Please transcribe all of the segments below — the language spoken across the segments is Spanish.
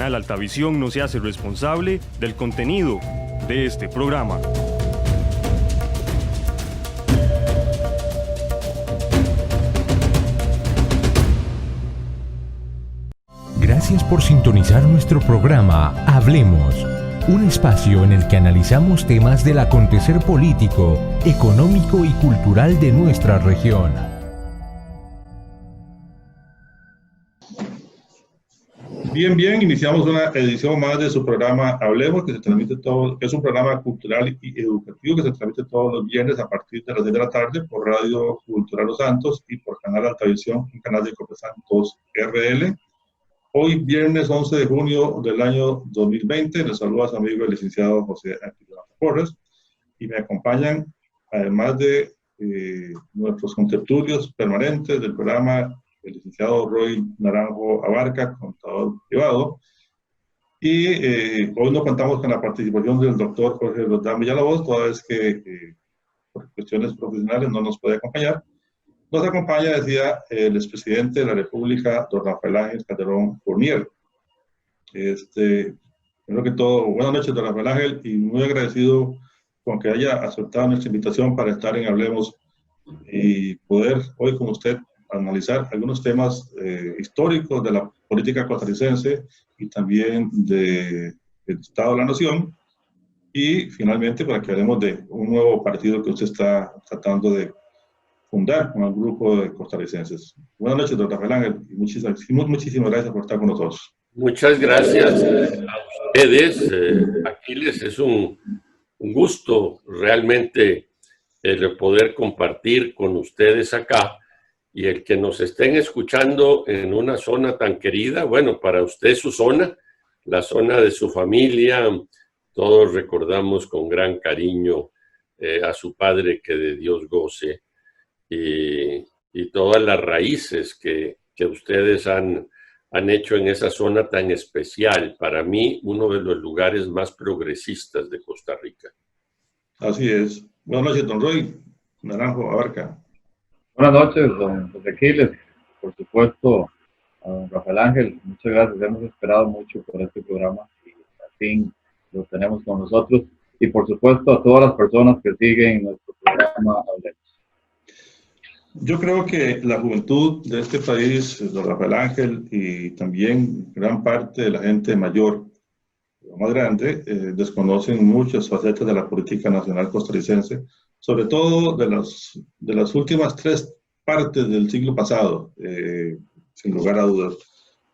Canal Altavisión no se hace responsable del contenido de este programa. Gracias por sintonizar nuestro programa Hablemos, un espacio en el que analizamos temas del acontecer político, económico y cultural de nuestra región. Bien, iniciamos una edición más de su programa Hablemos, que se transmite que es un programa cultural y educativo que se transmite todos los viernes a partir de las 6 de la tarde por Radio Cultural Los Santos y por Canal Altavisión, un canal de Copesantos RL. Hoy, viernes 11 de junio del año 2020, les saluda a su amigo el licenciado José Ángel Porres, y me acompañan, además de nuestros contertulios permanentes del programa, el licenciado Roy Naranjo Abarca, contador privado, y hoy no contamos con la participación del doctor Jorge Roldán Villalobos, toda vez que por cuestiones profesionales no nos puede acompañar. Nos acompaña, decía, el expresidente de la República, don Rafael Ángel Calderón Fournier. Primero que todo, buenas noches, don Rafael Ángel, y muy agradecido con que haya aceptado nuestra invitación para estar en Hablemos y poder hoy con usted analizar algunos temas históricos de la política costarricense y también del Estado de la Nación, y finalmente para que hablemos de un nuevo partido que usted está tratando de fundar con el grupo de costarricenses. Buenas noches, don Rafael Ángel, y muchísimas gracias por estar con nosotros. Muchas gracias a ustedes, Aquiles. Es un gusto realmente el poder compartir con ustedes acá, y el que nos estén escuchando en una zona tan querida. Bueno, para usted su zona, la zona de su familia. Todos recordamos con gran cariño a su padre, que de Dios goce, y todas las raíces que ustedes han hecho en esa zona tan especial. Para mí, uno de los lugares más progresistas de Costa Rica. Así es. Buenas noches, don Roy Naranjo Abarca. Buenas noches, don José Aquiles. Por supuesto, a don Rafael Ángel, muchas gracias. Hemos esperado mucho por este programa y al fin lo tenemos con nosotros. Y por supuesto a todas las personas que siguen nuestro programa Hablemos. Yo creo que la juventud de este país, don Rafael Ángel, y también gran parte de la gente mayor, lo más grande, desconocen muchas facetas de la política nacional costarricense, sobre todo de las últimas 3 partes del siglo pasado, sin lugar a dudas.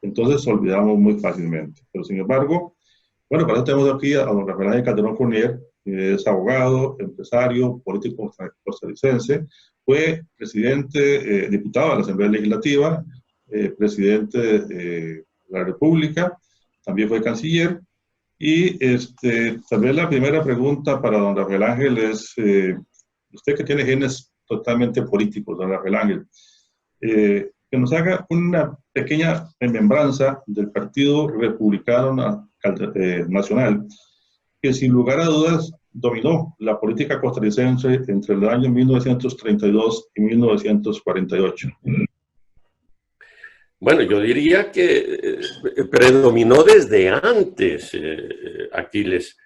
Entonces olvidamos muy fácilmente. Pero sin embargo, bueno, para eso tenemos aquí a don Rafael Ángel Calderón Fournier, que es abogado, empresario, político costarricense. Fue presidente, diputado de la Asamblea Legislativa, presidente de la República, también fue canciller. Y tal vez la primera pregunta para don Rafael Ángel es, usted que tiene genes totalmente políticos, don Rafael Ángel, que nos haga una pequeña remembranza del Partido Republicano Nacional, que sin lugar a dudas dominó la política costarricense entre el año 1932 y 1948. Bueno, yo diría que predominó desde antes, Aquiles.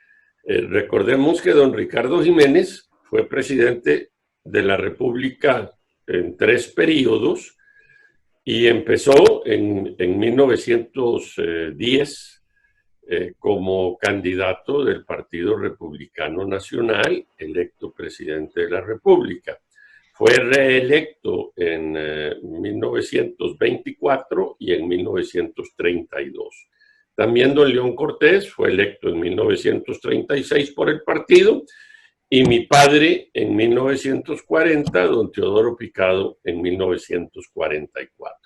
Recordemos que don Ricardo Jiménez fue presidente de la República en 3 periodos y empezó en 1910 como candidato del Partido Republicano Nacional, electo presidente de la República. Fue reelecto en 1924 y en 1932. También don León Cortés fue electo en 1936 por el partido, y mi padre en 1940, don Teodoro Picado en 1944.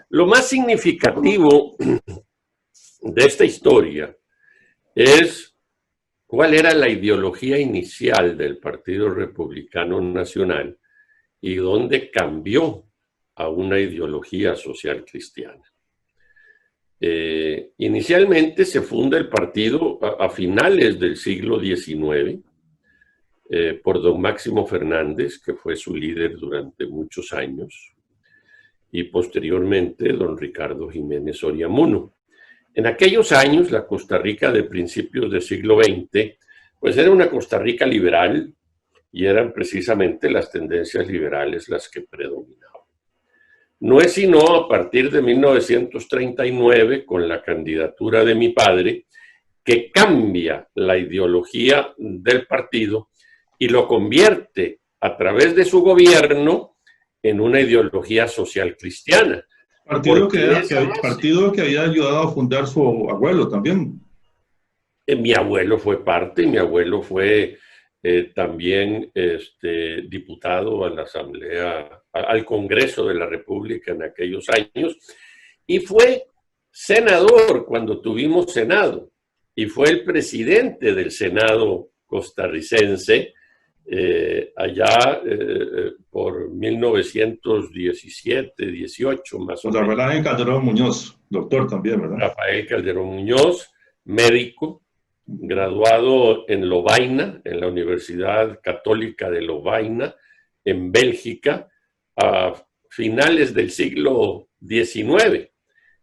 Lo más significativo de esta historia es cuál era la ideología inicial del Partido Republicano Nacional y dónde cambió a una ideología social cristiana. Inicialmente se funda el partido a finales del siglo XIX por don Máximo Fernández, que fue su líder durante muchos años, y posteriormente don Ricardo Jiménez Oriamuno. En aquellos años, la Costa Rica de principios del siglo XX, pues era una Costa Rica liberal y eran precisamente las tendencias liberales las que predominaban. No es sino a partir de 1939, con la candidatura de mi padre, que cambia la ideología del partido y lo convierte a través de su gobierno en una ideología social cristiana. Partido que había ayudado a fundar su abuelo también. Mi abuelo fue parte, mi abuelo fue también diputado a la Asamblea, al Congreso de la República en aquellos años, y fue senador cuando tuvimos Senado, y fue el presidente del Senado costarricense allá por 1917, 18 más o menos. Rafael Calderón Muñoz, doctor también, ¿verdad? Rafael Calderón Muñoz, médico, graduado en Lovaina, en la Universidad Católica de Lovaina, en Bélgica, a finales del siglo XIX.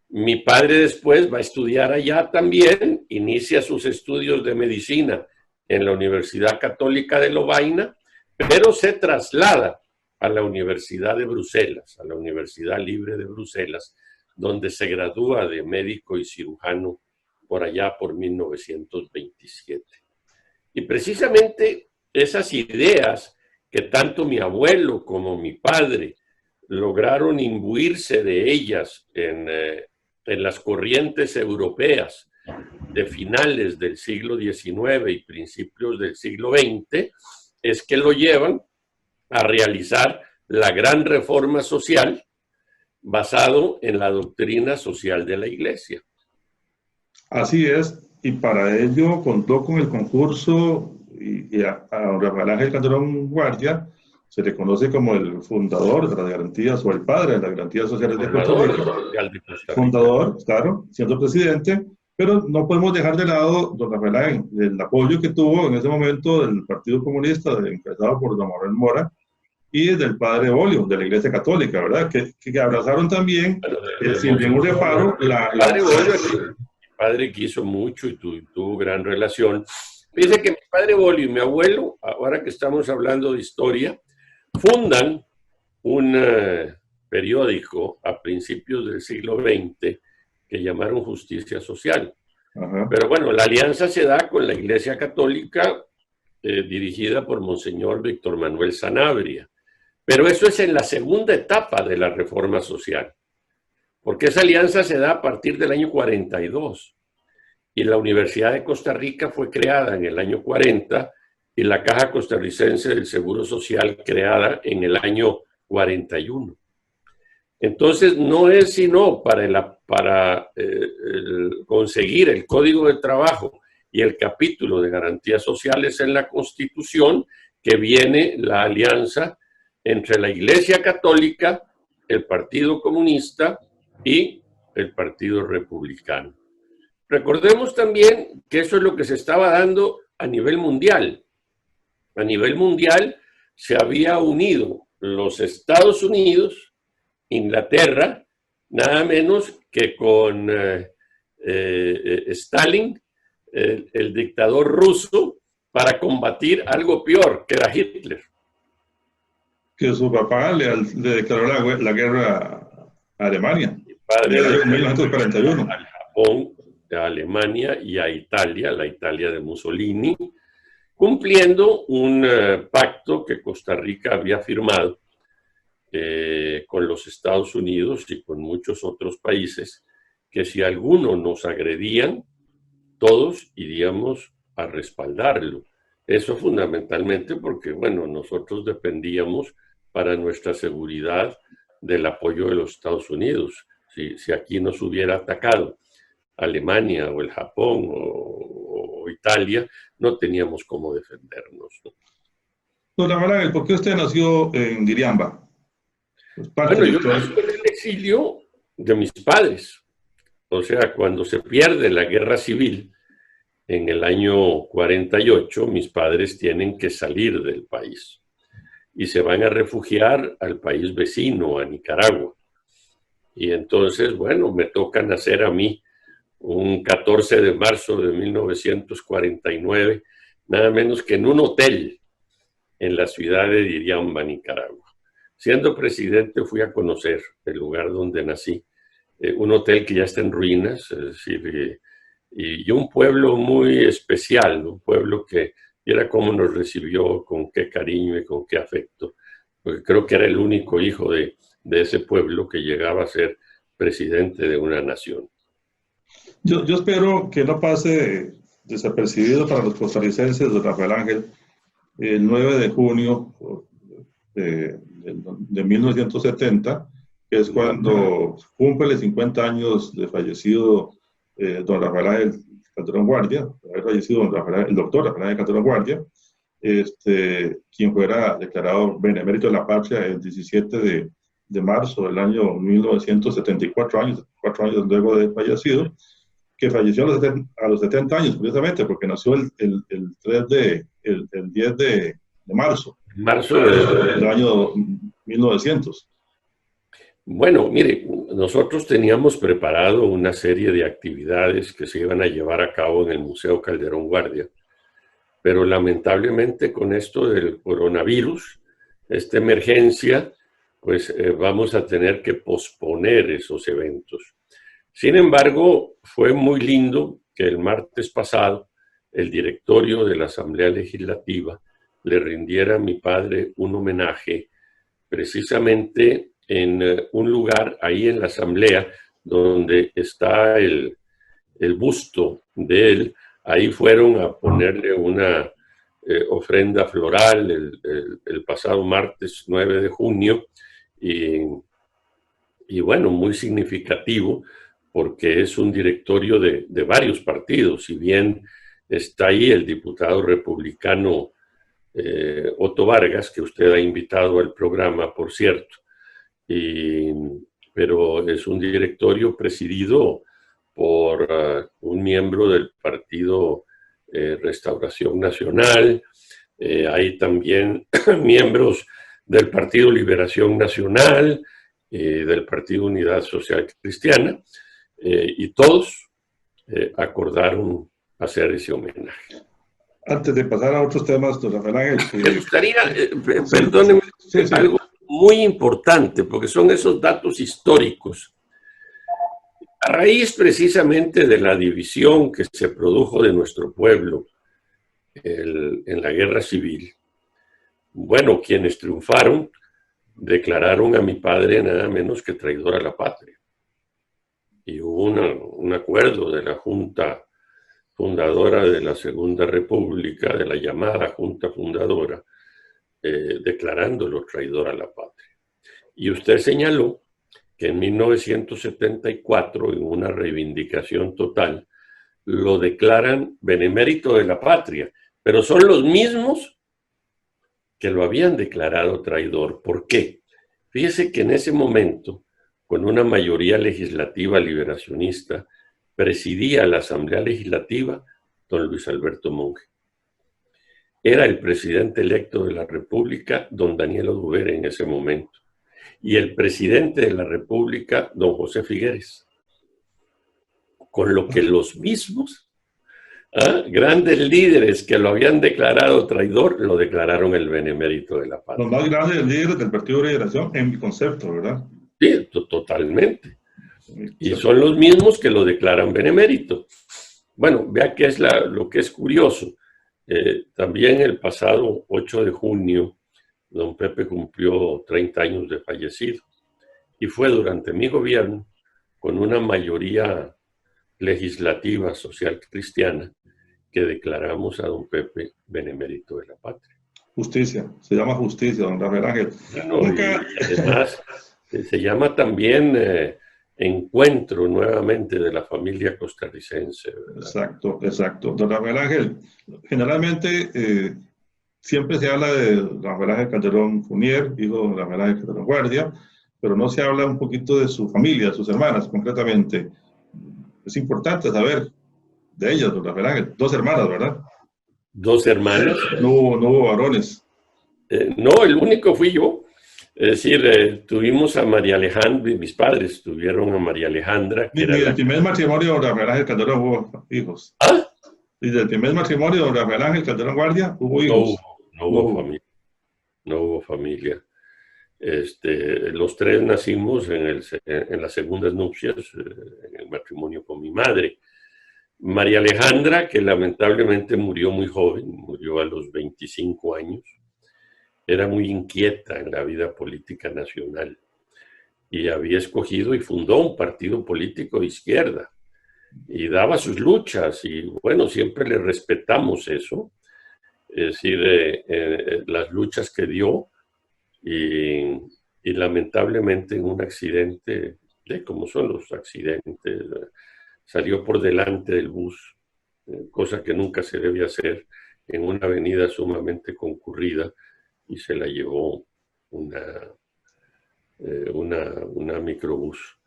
Mi padre después va a estudiar allá también, inicia sus estudios de medicina en la Universidad Católica de Lovaina, pero se traslada a la Universidad de Bruselas, a la Universidad Libre de Bruselas, donde se gradúa de médico y cirujano por allá por 1927. Y precisamente esas ideas que tanto mi abuelo como mi padre lograron imbuirse de ellas en las corrientes europeas de finales del siglo XIX y principios del siglo XX, es que lo llevan a realizar la gran reforma social basado en la doctrina social de la Iglesia. Así es, y para ello contó con el concurso y a Rafael Ángel Calderón Guardia se le conoce como el fundador de las garantías o el padre de las garantías sociales de Costa Rica. Fundador, claro, siendo presidente, pero no podemos dejar de lado, don Rafael Ángel, el apoyo que tuvo en ese momento del Partido Comunista, empezado por don Manuel Mora, y del padre Bolio, de la Iglesia Católica, ¿verdad? Que abrazaron también, sin ningún reparo, padre Bolio, mi padre quiso mucho y tuvo gran relación. Fíjense que mi padre Bolio y mi abuelo, ahora que estamos hablando de historia, fundan un periódico a principios del siglo XX que llamaron Justicia Social. Ajá. Pero bueno, la alianza se da con la Iglesia Católica dirigida por Monseñor Víctor Manuel Sanabria. Pero eso es en la segunda etapa de la reforma social, porque esa alianza se da a partir del año 42 y la Universidad de Costa Rica fue creada en el año 40 y la Caja Costarricense del Seguro Social creada en el año 41. Entonces no es sino para conseguir el Código de Trabajo y el capítulo de garantías sociales en la Constitución que viene la alianza entre la Iglesia Católica, el Partido Comunista y el Partido Republicano. Recordemos también que eso es lo que se estaba dando a nivel mundial. A nivel mundial se había unido los Estados Unidos, Inglaterra, nada menos que con Stalin, el dictador ruso, para combatir algo peor, que era Hitler. Que su papá le declaró la guerra a Alemania. En 1941. Al Japón, a Alemania y a Italia, la Italia de Mussolini, cumpliendo un pacto que Costa Rica había firmado con los Estados Unidos y con muchos otros países, que si alguno nos agredían, todos iríamos a respaldarlo. Eso fundamentalmente porque, bueno, nosotros dependíamos para nuestra seguridad del apoyo de los Estados Unidos. Si aquí nos hubiera atacado Alemania o el Japón o Italia, no teníamos cómo defendernos, ¿no? Don Rafael, ¿por qué usted nació en Diriamba? Bueno, yo nací en el exilio de mis padres. O sea, cuando se pierde la guerra civil en el año 48, mis padres tienen que salir del país y se van a refugiar al país vecino, a Nicaragua. Y entonces, bueno, me toca nacer a mí un 14 de marzo de 1949, nada menos que en un hotel en la ciudad de Diriamba, Nicaragua. Siendo presidente fui a conocer el lugar donde nací, un hotel que ya está en ruinas, es decir, y un pueblo muy especial, un pueblo que era cómo nos recibió, con qué cariño y con qué afecto, porque creo que era el único hijo de ese pueblo que llegaba a ser presidente de una nación. Yo espero que no pase desapercibido para los costarricenses, don Rafael Ángel, el 9 de junio de 1970, que es cuando cumple 50 años de fallecido don Rafael Ángel Calderón Guardia, haber fallecido el doctor Rafael Ángel Calderón Guardia, quien fuera declarado benemérito de la patria el 17 de marzo del año 1974, 4 años luego de fallecido, que falleció a los 70 años, curiosamente, porque nació el 10 de marzo del año 1900. Bueno, mire, nosotros teníamos preparado una serie de actividades que se iban a llevar a cabo en el Museo Calderón Guardia, pero lamentablemente con esto del coronavirus, esta emergencia, pues vamos a tener que posponer esos eventos. Sin embargo, fue muy lindo que el martes pasado el directorio de la Asamblea Legislativa le rindiera a mi padre un homenaje precisamente en un lugar ahí en la Asamblea donde está el busto de él. Ahí fueron a ponerle una ofrenda floral el pasado martes 9 de junio y bueno, muy significativo porque es un directorio de varios partidos. Si bien está ahí el diputado republicano Otto Vargas, que usted ha invitado al programa, por cierto, pero es un directorio presidido por un miembro del Partido Restauración Nacional. Hay también miembros del Partido Liberación Nacional, del Partido Unidad Social Cristiana, y todos acordaron hacer ese homenaje. Antes de pasar a otros temas, don Rafael Ángel... Me gustaría, perdóneme, algo muy importante, porque son esos datos históricos. A raíz precisamente de la división que se produjo de nuestro pueblo en la guerra civil, bueno, quienes triunfaron declararon a mi padre nada menos que traidor a la patria. Y hubo un acuerdo de la Junta Fundadora de la Segunda República, de la llamada Junta Fundadora, declarándolo traidor a la patria. Y usted señaló que en 1974, en una reivindicación total, lo declaran benemérito de la patria, pero son los mismos que lo habían declarado traidor. ¿Por qué? Fíjese que en ese momento, con una mayoría legislativa liberacionista, presidía la Asamblea Legislativa don Luis Alberto Monge. Era el presidente electo de la República, don Daniel Oduber, en ese momento. Y el presidente de la República, don José Figueres. Con lo que los mismos grandes líderes que lo habían declarado traidor, lo declararon el benemérito de la patria. Los más grandes líderes del Partido de Liberación, en mi concepto, ¿verdad? Sí, totalmente. Y son los mismos que lo declaran benemérito. Bueno, vea qué es lo que es curioso. También el pasado 8 de junio, don Pepe cumplió 30 años de fallecido. Y fue durante mi gobierno, con una mayoría legislativa social cristiana, que declaramos a don Pepe benemérito de la patria. Justicia, se llama justicia, don Rafael Ángel. Bueno, y además se llama también encuentro nuevamente de la familia costarricense, ¿verdad? Exacto. Don Rafael Ángel, generalmente siempre se habla de Rafael Ángel Calderón Funier, hijo de don Rafael Ángel Calderón Guardia, pero no se habla un poquito de su familia, de sus hermanas, concretamente. Es importante saber de ellas, don Rafael Ángel. 2 hermanas, ¿verdad? 2 hermanas. No hubo varones. No, el único fui yo. Es decir, tuvimos a María Alejandra, mis padres tuvieron a María Alejandra. Que Desde el primer matrimonio de Rafael Ángel Calderón hubo hijos. ¿Ah? Desde el primer matrimonio de Rafael Ángel Calderón Guardia hubo hijos. No hubo familia. No hubo familia. Los tres nacimos en las segundas nupcias, en el matrimonio con mi madre. María Alejandra, que lamentablemente murió muy joven, murió a los 25 años, era muy inquieta en la vida política nacional y había escogido y fundó un partido político de izquierda y daba sus luchas y bueno, siempre le respetamos eso, es decir, las luchas que dio y lamentablemente en un accidente, como son los accidentes, salió por delante del bus, cosa que nunca se debe hacer en una avenida sumamente concurrida, y se la llevó una microbús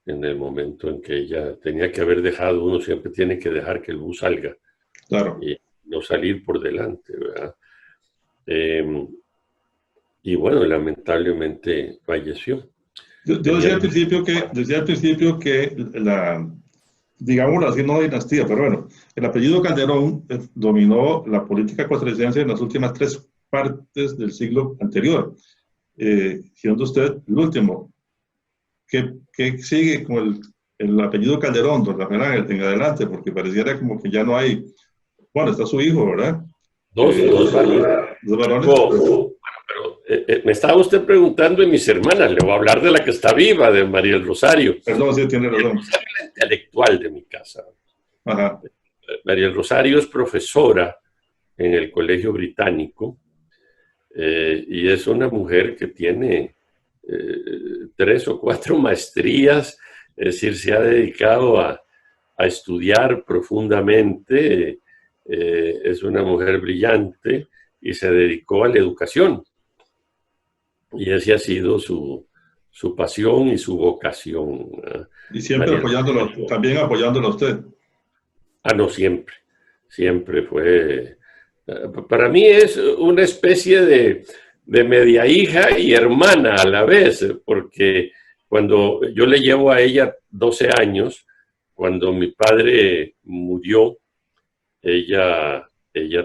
en el momento en que ella tenía que haber dejado. Uno siempre tiene que dejar que el bus salga, claro, y no salir por delante, ¿verdad? Y bueno, lamentablemente falleció. Yo decía al principio que digamos así, no dinastía, pero bueno, el apellido Calderón dominó la política costarricense en las últimas 3 partes del siglo anterior, siendo usted el último. ¿Qué sigue con el apellido Calderón, don Rafael Ángel, en adelante? Porque pareciera como que ya no hay. Bueno, está su hijo, ¿verdad? Dos varones. Bueno, pero me estaba usted preguntando de mis hermanas. Le voy a hablar de la que está viva, de María del Rosario. Perdón, sí, tiene razón. María del Rosario es la intelectual de mi casa. Ajá. María del Rosario es profesora en el Colegio Británico y es una mujer que tiene 3 o 4 maestrías, es decir, se ha dedicado a estudiar profundamente, es una mujer brillante y se dedicó a la educación. Y esa ha sido su pasión y su vocación. Y siempre apoyándolo, también apoyándolo a usted. No, siempre fue. Para mí es una especie de media hija y hermana a la vez, porque cuando yo le llevo a ella 12 años, cuando mi padre murió, ella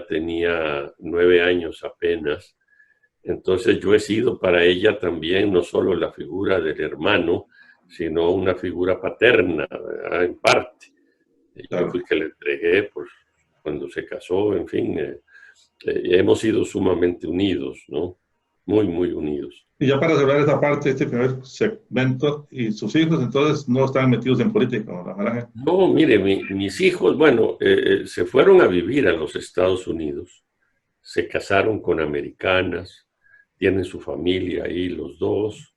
tenía 9 años apenas. Entonces yo he sido para ella también no solo la figura del hermano, sino una figura paterna, ¿verdad? En parte. Yo fui que le entregué pues, cuando se casó, en fin, hemos sido sumamente unidos, ¿no? Muy, muy unidos. Y ya para cerrar esta parte, este primer segmento, ¿y sus hijos entonces no están metidos en política, don Rafael Ángel? No, mire, mis hijos, bueno, se fueron a vivir a los Estados Unidos, se casaron con americanas, tienen su familia ahí los dos,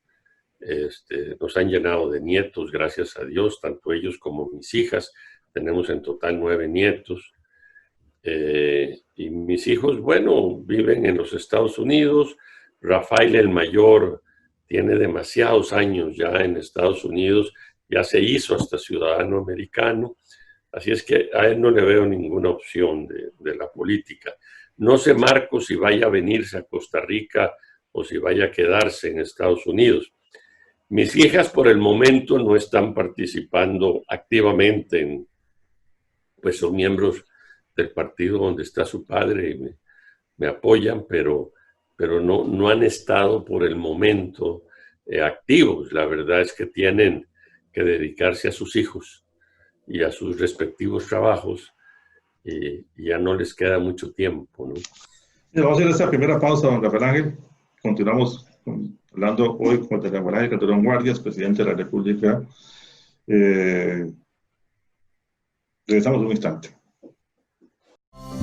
nos han llenado de nietos, gracias a Dios, tanto ellos como mis hijas, tenemos en total 9 nietos, y mis hijos, bueno, viven en los Estados Unidos. Rafael el mayor tiene demasiados años ya en Estados Unidos, ya se hizo hasta ciudadano americano, así es que a él no le veo ninguna opción de la política. No sé, Marco, si vaya a venirse a Costa Rica o si vaya a quedarse en Estados Unidos. Mis hijas por el momento no están participando activamente, pues son miembros del partido donde está su padre y me apoyan, pero no han estado por el momento activos. La verdad es que tienen que dedicarse a sus hijos y a sus respectivos trabajos y ya no les queda mucho tiempo, ¿no? Vamos a hacer esta primera pausa, don Rafael Ángel. Continuamos hablando hoy con el Rafael Ángel Calderón Guardias, presidente de la República. Regresamos un instante.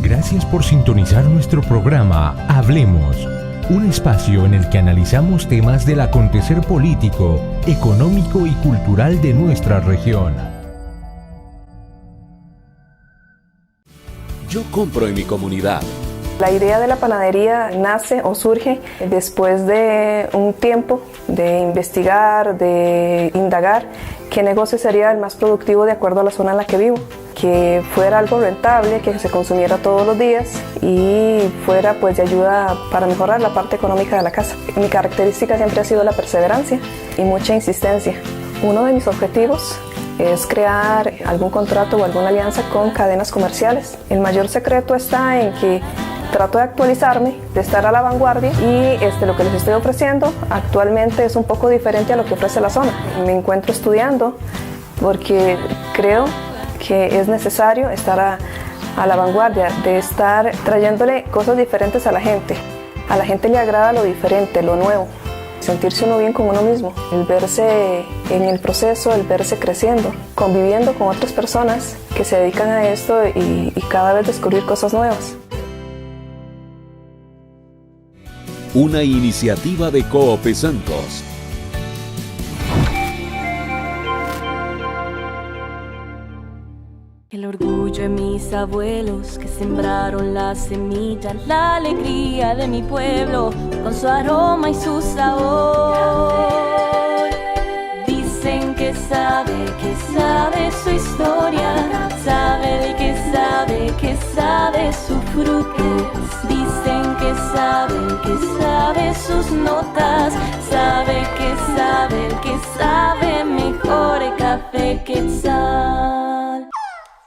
Gracias por sintonizar nuestro programa Hablemos, un espacio en el que analizamos temas del acontecer político, económico y cultural de nuestra región. Yo compro en mi comunidad. La idea de la panadería nace o surge después de un tiempo de investigar, de indagar qué negocio sería el más productivo de acuerdo a la zona en la que vivo. que fuera algo rentable, que se consumiera todos los días y fuera pues de ayuda para mejorar la parte económica de la casa. Mi característica siempre ha sido la perseverancia y mucha insistencia. Uno de mis objetivos es crear algún contrato o alguna alianza con cadenas comerciales. El mayor secreto está en que trato de actualizarme, de estar a la vanguardia y lo que les estoy ofreciendo actualmente es un poco diferente a lo que ofrece la zona. Me encuentro estudiando porque creo que es necesario estar a la vanguardia, de estar trayéndole cosas diferentes a la gente. A la gente le agrada lo diferente, lo nuevo, sentirse uno bien con uno mismo, el verse en el proceso, el verse creciendo, conviviendo con otras personas que se dedican a esto y cada vez descubrir cosas nuevas. Una iniciativa de Coop Santos. El orgullo de mis abuelos que sembraron la semilla, la alegría de mi pueblo con su aroma y su sabor. Dicen que sabe su historia, sabe que sabe su fruto. Dicen que sabe sus notas, sabe que sabe mejor el café Quetzal.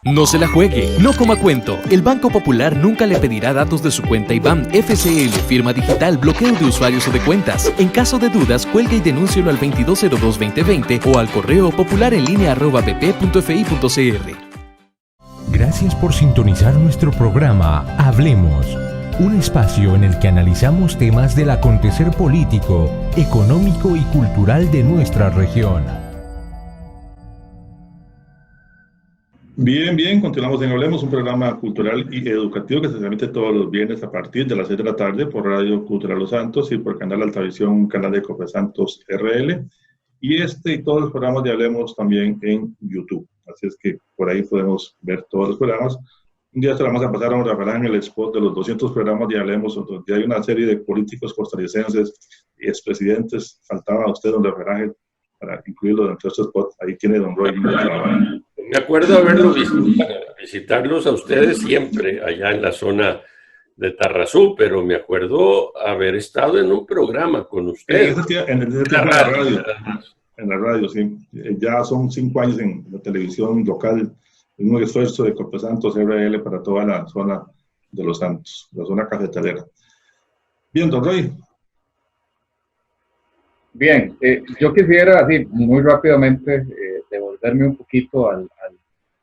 No se la juegue, no coma cuento. El Banco Popular nunca le pedirá datos de su cuenta IBAN, FCL, firma digital, bloqueo de usuarios o de cuentas. En caso de dudas, cuelgue y denúncielo al 2202-2020 o al correo popularenlinea@bp.fi.cr. Gracias por sintonizar nuestro programa Hablemos, un espacio en el que analizamos temas del acontecer político, económico y cultural de nuestra región. Bien, continuamos en Hablemos, un programa cultural y educativo que se transmite todos los viernes a partir de las 6 de la tarde por Radio Cultural Los Santos y por Canal Altavisión, canal de Coop Santos RL. Y y todos los programas de Hablemos también en YouTube. Así es que por ahí podemos ver todos los programas. Un día se lo vamos a pasar a don Rafael Ángel, el spot de los 200 programas de Hablemos, donde hay una serie de políticos costarricenses y expresidentes. Faltaba a usted, don Rafael Ángel, para incluirlo dentro de este spot. Ahí tiene don Roy. Me acuerdo haberlo visitarlos a ustedes siempre allá en la zona de Tarrazú, pero me acuerdo haber estado en un programa con ustedes. En la radio, sí. Ya son 5 años en la televisión local, en un esfuerzo de Coop Santos RL para toda la zona de Los Santos, la zona cafetalera. Bien, don Roy. Bien, yo quisiera, así, muy rápidamente, devolverme un poquito al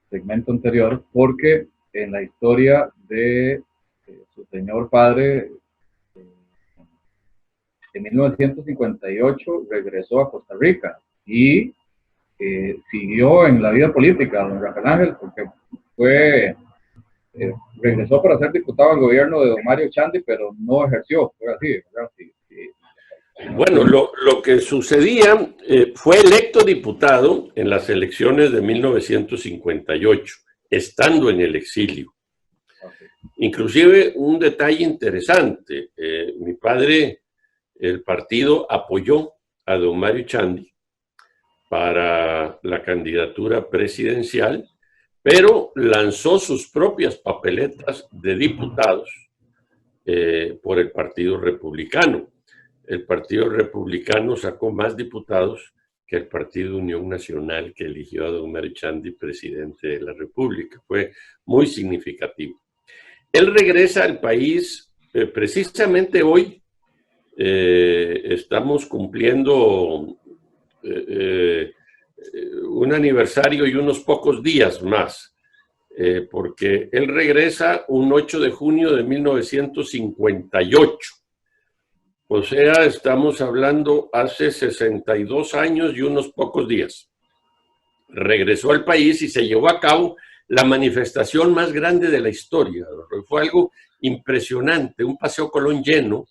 segmento anterior, porque en la historia de su señor padre, en 1958 regresó a Costa Rica y siguió en la vida política, don Rafael Ángel, porque regresó para ser diputado al gobierno de don Mario Chandy, pero no ejerció, fue así, ¿verdad? Sí. Bueno, lo que sucedía, fue electo diputado en las elecciones de 1958, estando en el exilio. Inclusive un detalle interesante, mi padre, el partido apoyó a don Mario Chandy para la candidatura presidencial, pero lanzó sus propias papeletas de diputados por el Partido Republicano. El Partido Republicano sacó más diputados que el Partido Unión Nacional, que eligió a don Mario Chandy presidente de la República. Fue muy significativo. Él regresa al país precisamente hoy. Estamos cumpliendo un aniversario y unos pocos días más, porque él regresa un 8 de junio de 1958. O sea, estamos hablando hace 62 años y unos pocos días. Regresó al país y se llevó a cabo la manifestación más grande de la historia. Fue algo impresionante, un Paseo Colón lleno,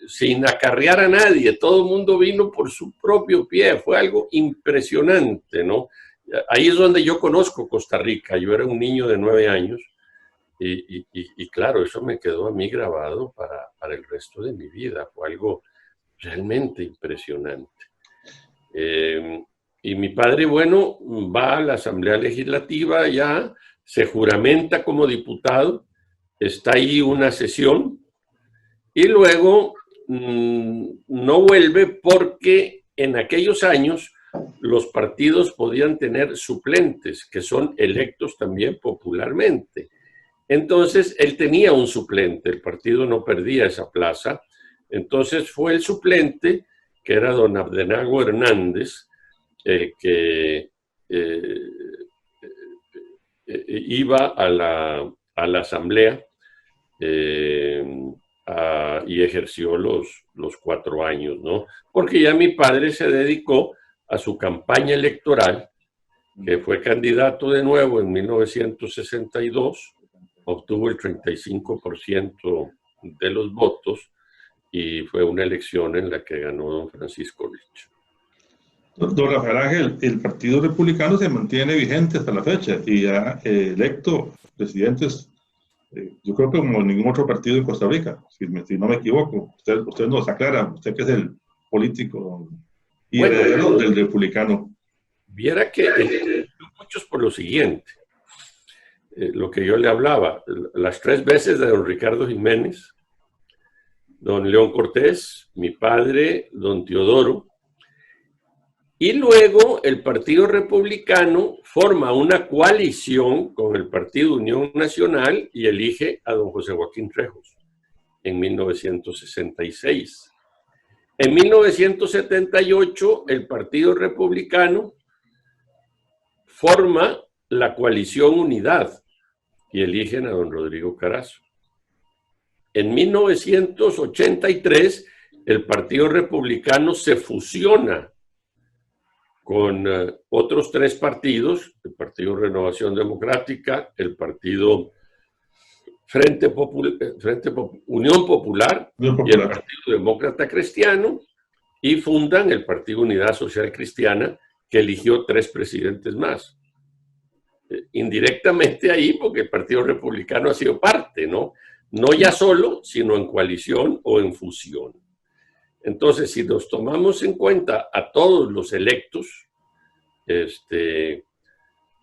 sin acarrear a nadie. Todo el mundo vino por su propio pie. Fue algo impresionante, ¿no? Ahí es donde yo conozco Costa Rica. Yo era un niño de 9 años. Y claro, eso me quedó a mí grabado para el resto de mi vida. Fue algo realmente impresionante. Y mi padre, bueno, va a la Asamblea Legislativa ya, se juramenta como diputado, está ahí una sesión y luego no vuelve porque en aquellos años los partidos podían tener suplentes que son electos también popularmente. Entonces él tenía un suplente, el partido no perdía esa plaza, entonces fue el suplente, que era don Abdenago Hernández, el que iba a la asamblea y ejerció los 4 años, ¿no? Porque ya mi padre se dedicó a su campaña electoral, que fue candidato de nuevo en 1962, obtuvo el 35% de los votos y fue una elección en la que ganó don Francisco Rich. Don Rafael Ángel, el Partido Republicano se mantiene vigente hasta la fecha y ha electo presidentes, yo creo que como ningún otro partido en Costa Rica, si no me equivoco. Usted nos aclara, usted que es el político y heredero del Republicano. Viera que muchos por lo siguiente, lo que yo le hablaba, las 3 veces de don Ricardo Jiménez, don León Cortés, mi padre, don Teodoro. Y luego el Partido Republicano forma una coalición con el Partido Unión Nacional y elige a don José Joaquín Trejos en 1966. En 1978 el Partido Republicano forma la coalición Unidad y eligen a don Rodrigo Carazo. En 1983 el Partido Republicano se fusiona con otros 3 partidos, el Partido Renovación Democrática, el Partido Unión Popular y el Partido Demócrata Cristiano, y fundan el Partido Unidad Social Cristiana, que eligió 3 presidentes más. Indirectamente ahí, porque el Partido Republicano ha sido parte, ¿no? No ya solo, sino en coalición o en fusión. Entonces, si nos tomamos en cuenta a todos los electos,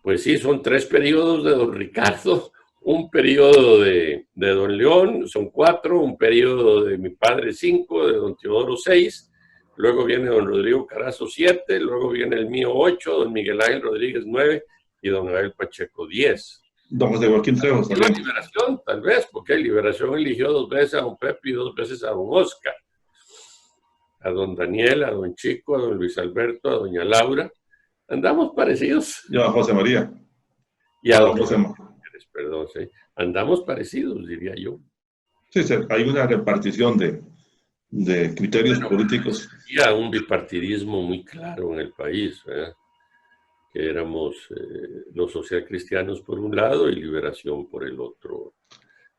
pues sí, son 3 periodos de don Ricardo, un periodo de don León, son 4, un periodo de mi padre 5, de don Teodoro 6, luego viene don Rodrigo Carazo 7, luego viene el mío 8, don Miguel Ángel Rodríguez 9 y don Abel Pacheco 10. Don José Joaquín Trejos también. La Liberación, tal vez, porque Liberación eligió 2 veces a don Pepe y 2 veces a don Oscar, a don Daniel, a don Chico, a don Luis Alberto, a doña Laura. Andamos parecidos. Y a José María. Y a don José María. Perdón, sí. Andamos parecidos, diría yo. Sí, hay una repartición de criterios políticos. Había un bipartidismo muy claro en el país, que éramos los socialcristianos por un lado y Liberación por el otro.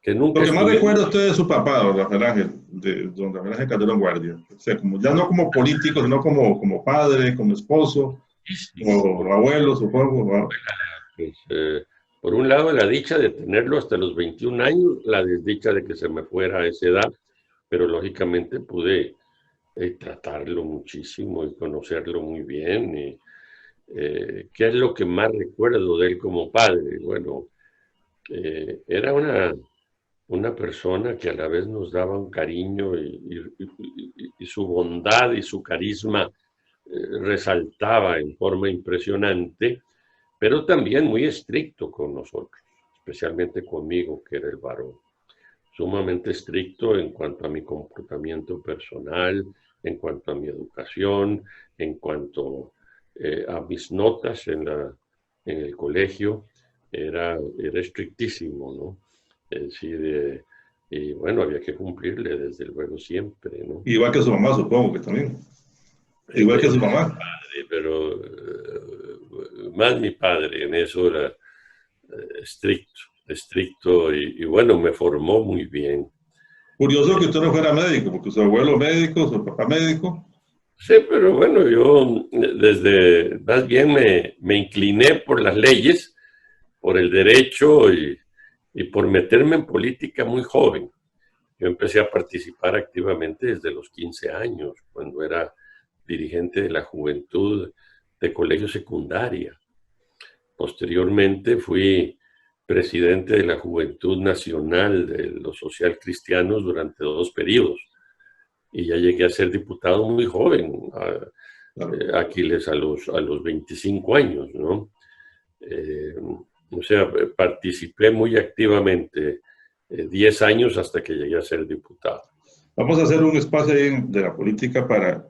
Que nunca Lo que más recuerda usted de su papá, don Rafael Ángel, de don Rafael Ángel Calderón Guardia. O sea, ya no como político, sino como padre, como esposo, como abuelo, supongo. Pues, por un lado, la dicha de tenerlo hasta los 21 años, la desdicha de que se me fuera a esa edad, pero lógicamente pude tratarlo muchísimo y conocerlo muy bien. Y, ¿qué es lo que más recuerdo de él como padre? Bueno, era una persona que a la vez nos daba un cariño y su bondad y su carisma resaltaba en forma impresionante, pero también muy estricto con nosotros, especialmente conmigo, que era el varón. Sumamente estricto en cuanto a mi comportamiento personal, en cuanto a mi educación, en cuanto a mis notas en el colegio. Era estrictísimo, ¿no? Es decir, y bueno, había que cumplirle desde luego siempre, ¿no? Igual que su mamá, supongo que también. Igual que su mamá. Padre, pero más mi padre en eso era estricto y bueno, me formó muy bien. Curioso que usted no fuera médico, porque su abuelo médico, su papá médico. Sí, pero bueno, yo más bien me incliné por las leyes, por el derecho y por meterme en política muy joven. Yo empecé a participar activamente desde los 15 años, cuando era dirigente de la juventud de colegio secundaria. Posteriormente fui presidente de la Juventud Nacional de los Social Cristianos durante 2 periodos. Y ya llegué a ser diputado muy joven, Aquiles, a los 25 años, ¿no? O sea, participé muy activamente 10 años hasta que llegué a ser diputado. Vamos a hacer un espacio de la política para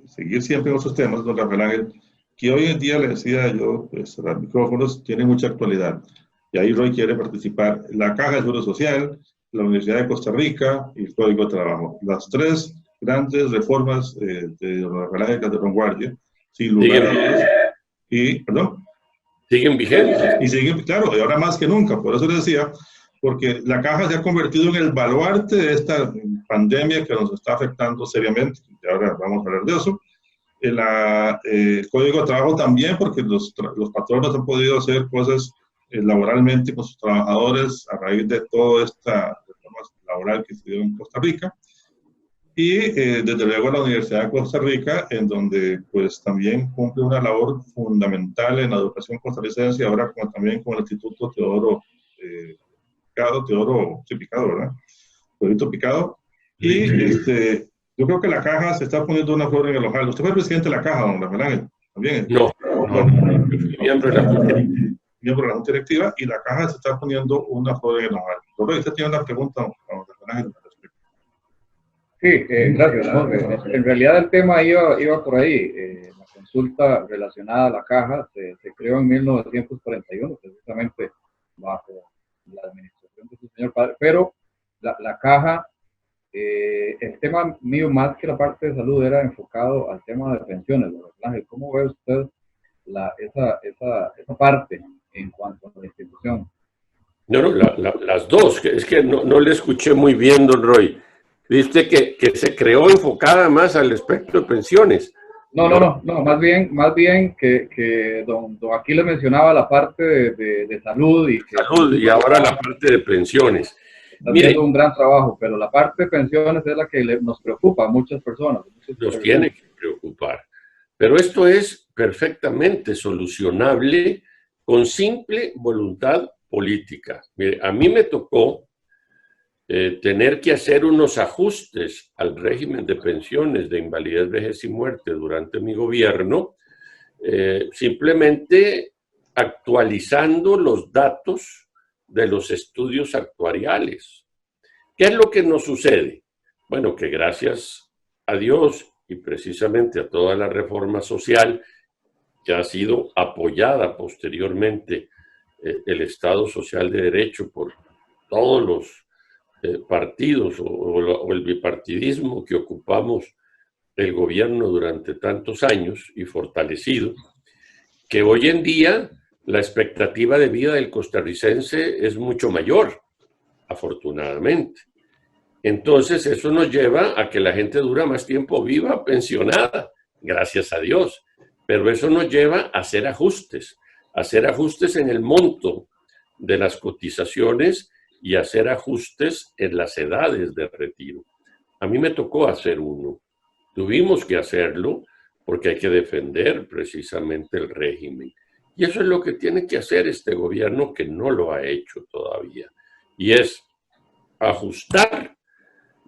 seguir siempre en esos temas, don Rafael Ángel, que hoy en día, le decía yo, pues los micrófonos tienen mucha actualidad. Y ahí Roy quiere participar. La Caja de Seguro Social, la Universidad de Costa Rica y el Código de Trabajo. Las 3 grandes reformas de don Rafael Ángel de vanguardia, sin lugar a dudas. Y, perdón. Siguen vigentes. Y siguen, claro, y ahora más que nunca. Por eso les decía, porque la Caja se ha convertido en el baluarte de esta pandemia que nos está afectando seriamente. Y ahora vamos a hablar de eso. El Código de Trabajo también, porque los patronos han podido hacer cosas laboralmente con sus trabajadores a raíz de toda esta reforma laboral que se dio en Costa Rica. Y desde luego la Universidad de Costa Rica, en donde pues también cumple una labor fundamental en la educación costarricense, ahora también con el Instituto Teodoro Picado, ¿verdad? Teodorito Picado. Y yo creo que la Caja se está poniendo una flor en el ojal. ¿Usted fue presidente de la Caja, don Rafael Ángel? ¿También? No. Yo fui miembro de la Junta Directiva. Miembro de la Junta Directiva, y la Caja se está poniendo una flor en el ojal. Doctor, ¿usted tiene una pregunta, don Rafael Ángel? Sí, gracias, Jorge. En realidad el tema iba por ahí. La consulta relacionada a la Caja se creó en 1941, precisamente bajo la administración de su señor padre, pero la Caja, el tema mío más que la parte de salud era enfocado al tema de pensiones. Ángel, ¿cómo ve usted esa parte en cuanto a la institución? No, las dos. Es que no le escuché muy bien, don Roy. Dice que se creó enfocada más al aspecto de pensiones. No, más bien que don Aquiles mencionaba la parte de salud y ahora la parte de pensiones. Está haciendo un gran trabajo, pero la parte de pensiones es la que nos preocupa a muchas personas. Nos tiene que preocupar. Pero esto es perfectamente solucionable con simple voluntad política. Mire, a mí me tocó tener que hacer unos ajustes al régimen de pensiones de invalidez, vejez y muerte durante mi gobierno, simplemente actualizando los datos de los estudios actuariales. ¿Qué es lo que nos sucede? Bueno, que gracias a Dios y precisamente a toda la reforma social que ha sido apoyada posteriormente el Estado Social de Derecho por todos los partidos o el bipartidismo que ocupamos el gobierno durante tantos años y fortalecido, que hoy en día la expectativa de vida del costarricense es mucho mayor, afortunadamente. Entonces eso nos lleva a que la gente dura más tiempo viva, pensionada, gracias a Dios. Pero eso nos lleva a hacer ajustes en el monto de las cotizaciones y hacer ajustes en las edades de retiro. A mí me tocó hacer uno. Tuvimos que hacerlo porque hay que defender precisamente el régimen. Y eso es lo que tiene que hacer este gobierno, que no lo ha hecho todavía. Y es ajustar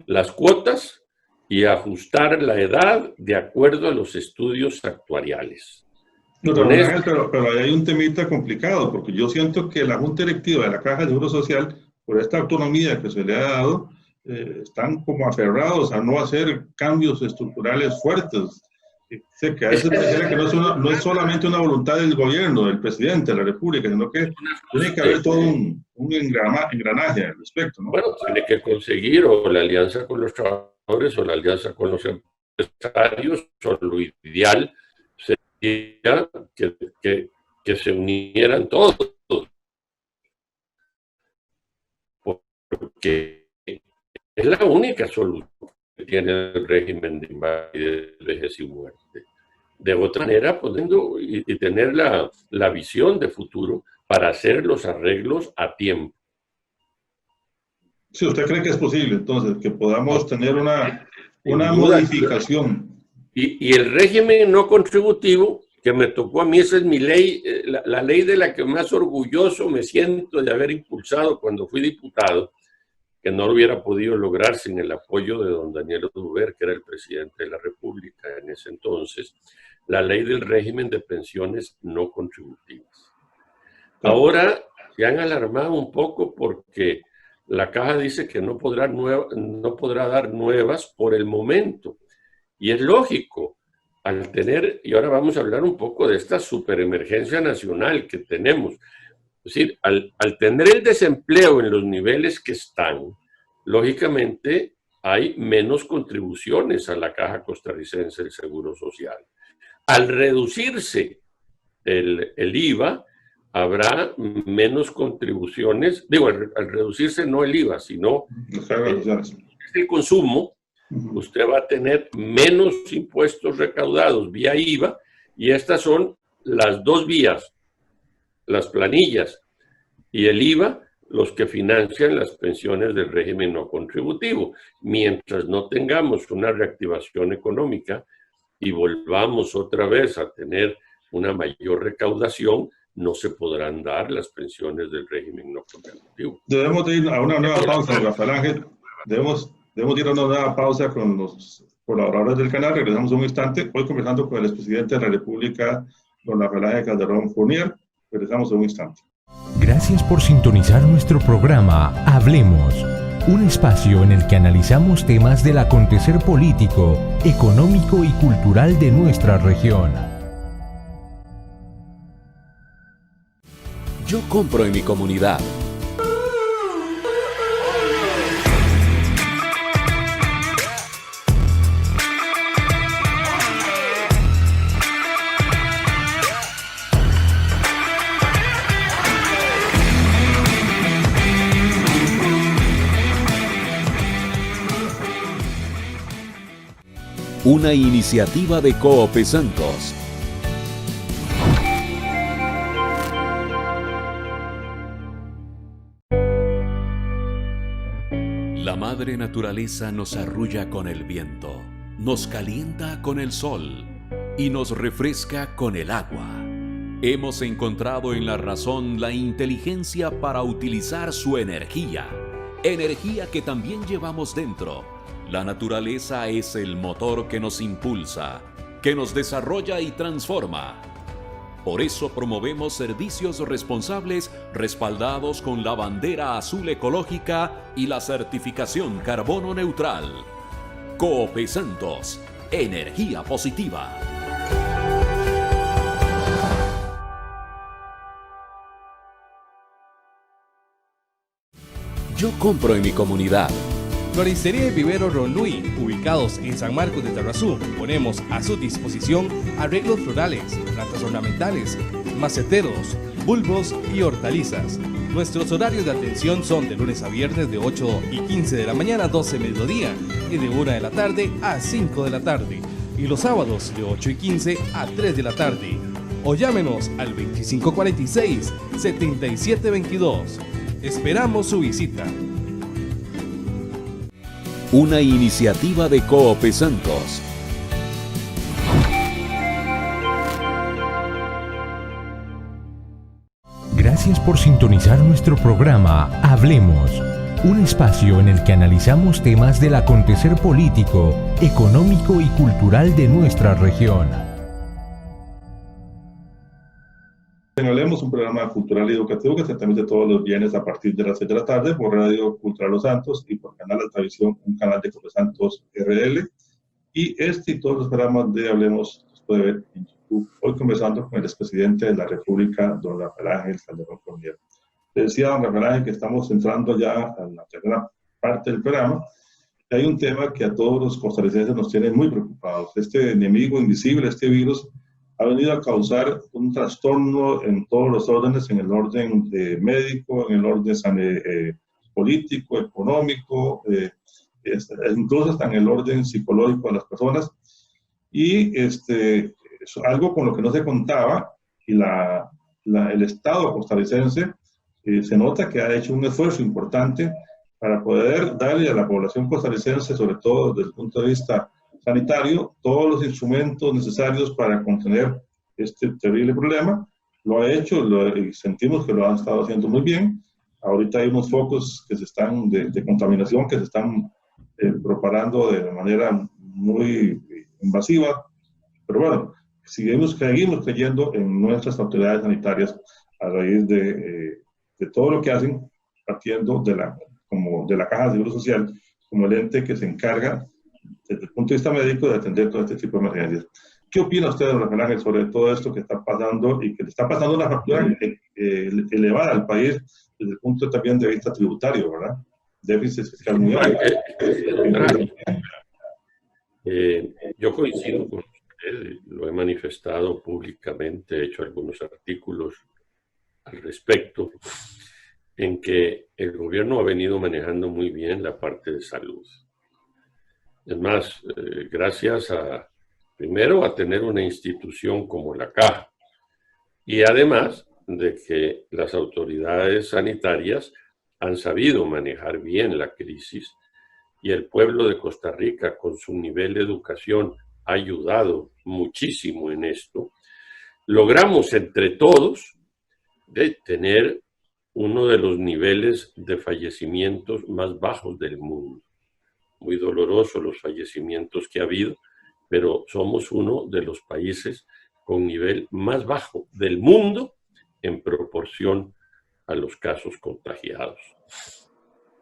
las cuotas y ajustar la edad de acuerdo a los estudios actuariales. No, pero ahí hay un temita complicado, porque yo siento que la Junta Directiva de la Caja de Seguro Social, por esta autonomía que se le ha dado, están como aferrados a no hacer cambios estructurales fuertes. Sé que a veces parece que no es solamente una voluntad del gobierno, del presidente de la República, sino que tiene que haber todo un engranaje al respecto, ¿no? Bueno, tiene que conseguir o la alianza con los trabajadores o la alianza con los empresarios, o lo ideal sería que se unieran todos, porque es la única solución que tiene el régimen de invalidez, vejez y muerte. De otra manera, poniendo y tener la visión de futuro para hacer los arreglos a tiempo. Si usted cree que es posible, entonces, que podamos tener una modificación. Y el régimen no contributivo que me tocó a mí, esa es mi ley, la ley de la que más orgulloso me siento de haber impulsado cuando fui diputado, que no lo hubiera podido lograr sin el apoyo de don Daniel Oduber, que era el presidente de la República en ese entonces, la ley del régimen de pensiones no contributivas. Ahora se han alarmado un poco porque la Caja dice que no podrá dar nuevas por el momento. Y es lógico, al tener, y ahora vamos a hablar un poco de esta superemergencia nacional que tenemos. Es decir, al tener el desempleo en los niveles que están, lógicamente hay menos contribuciones a la Caja Costarricense del Seguro Social. Al reducirse el IVA, habrá menos contribuciones, digo, al reducirse no el IVA, sino el consumo, usted va a tener menos impuestos recaudados vía IVA, y estas son las dos vías, las planillas y el IVA, los que financian las pensiones del régimen no contributivo. Mientras no tengamos una reactivación económica y volvamos otra vez a tener una mayor recaudación, no se podrán dar las pensiones del régimen no contributivo. Debemos de ir a una nueva pausa, Rafael Ángel. Debemos ir a una nueva pausa con los colaboradores del canal. Regresamos un instante. Hoy conversando con el expresidente de la República, don Rafael Ángel Calderón Fournier. Regresamos en un instante. Gracias por sintonizar nuestro programa Hablemos, un espacio en el que analizamos temas del acontecer político, económico y cultural de nuestra región. Yo compro en mi comunidad. Una iniciativa de Coop Santos. La madre naturaleza nos arrulla con el viento, nos calienta con el sol y nos refresca con el agua. Hemos encontrado en la razón la inteligencia para utilizar su energía que también llevamos dentro. La naturaleza es el motor que nos impulsa, que nos desarrolla y transforma. Por eso promovemos servicios responsables respaldados con la bandera azul ecológica y la certificación carbono neutral. Coop Santos, energía positiva. Yo compro en mi comunidad. Floristería y Vivero Ron Luis, ubicados en San Marcos de Tarrazú, ponemos a su disposición arreglos florales, plantas ornamentales, maceteros, bulbos y hortalizas. Nuestros horarios de atención son de lunes a viernes de 8:15 de la mañana a 12 mediodía y de 1 de la tarde a 5 de la tarde, y los sábados de 8:15 a 3 de la tarde. O llámenos al 2546-7722. Esperamos su visita. Una iniciativa de Coop Santos. Gracias por sintonizar nuestro programa Hablemos, un espacio en el que analizamos temas del acontecer político, económico y cultural de nuestra región. Hablemos, un programa cultural y educativo que se transmite todos los viernes a partir de las 6 de la tarde por Radio Cultural Los Santos y por Canal Altavisión, un canal de Coop Santos RL. Y este y todos los programas de Hablemos los puede ver en YouTube. Hoy conversando con el expresidente de la República, don Rafael Ángel Calderón Fournier. Le decía don Rafael Ángel que estamos entrando ya a la tercera parte del programa. Y hay un tema que a todos los costarricenses nos tiene muy preocupados. Este enemigo invisible, este virus, ha venido a causar un trastorno en todos los órdenes, en el orden médico, en el orden político, económico, incluso hasta en el orden psicológico de las personas. Y es algo con lo que no se contaba, y el Estado costarricense se nota que ha hecho un esfuerzo importante para poder darle a la población costarricense, sobre todo desde el punto de vista sanitario, todos los instrumentos necesarios para contener este terrible problema. Lo ha hecho y sentimos que lo han estado haciendo muy bien. Ahorita hay unos focos que se están de contaminación que se están propagando de manera muy invasiva, pero bueno, seguimos creyendo en nuestras autoridades sanitarias a raíz de todo lo que hacen, partiendo de la Caja de Seguro Social como el ente que se encarga desde el punto de vista médico de atender todo este tipo de emergencias. ¿Qué opina usted, don Rafael Ángel, sobre todo esto que está pasando y que le está pasando una factura elevada al país desde el punto también de vista tributario, ¿verdad? Déficit fiscal muy alto. Yo coincido con usted, lo he manifestado públicamente, he hecho algunos artículos al respecto, en que el gobierno ha venido manejando muy bien la parte de salud. Es más, gracias primero a tener una institución como la Caja, y además de que las autoridades sanitarias han sabido manejar bien la crisis, y el pueblo de Costa Rica, con su nivel de educación, ha ayudado muchísimo en esto. Logramos entre todos de tener uno de los niveles de fallecimientos más bajos del mundo. Muy dolorosos los fallecimientos que ha habido, pero somos uno de los países con nivel más bajo del mundo en proporción a los casos contagiados.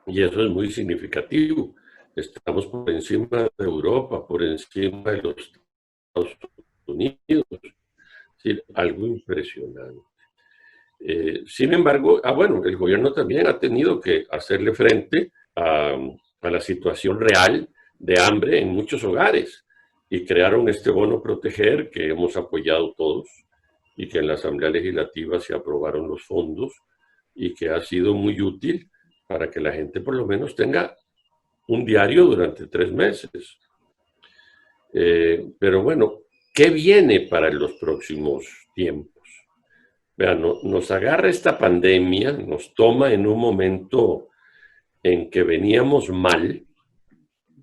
Y eso es muy significativo. Estamos por encima de Europa, por encima de los Estados Unidos. Es decir, algo impresionante. Sin embargo, bueno, el gobierno también ha tenido que hacerle frente a la situación real de hambre en muchos hogares, y crearon este bono proteger que hemos apoyado todos, y que en la Asamblea Legislativa se aprobaron los fondos, y que ha sido muy útil para que la gente por lo menos tenga un diario durante 3 meses. Pero bueno, ¿qué viene para los próximos tiempos? Vean, nos agarra esta pandemia, nos toma en un momento en que veníamos mal,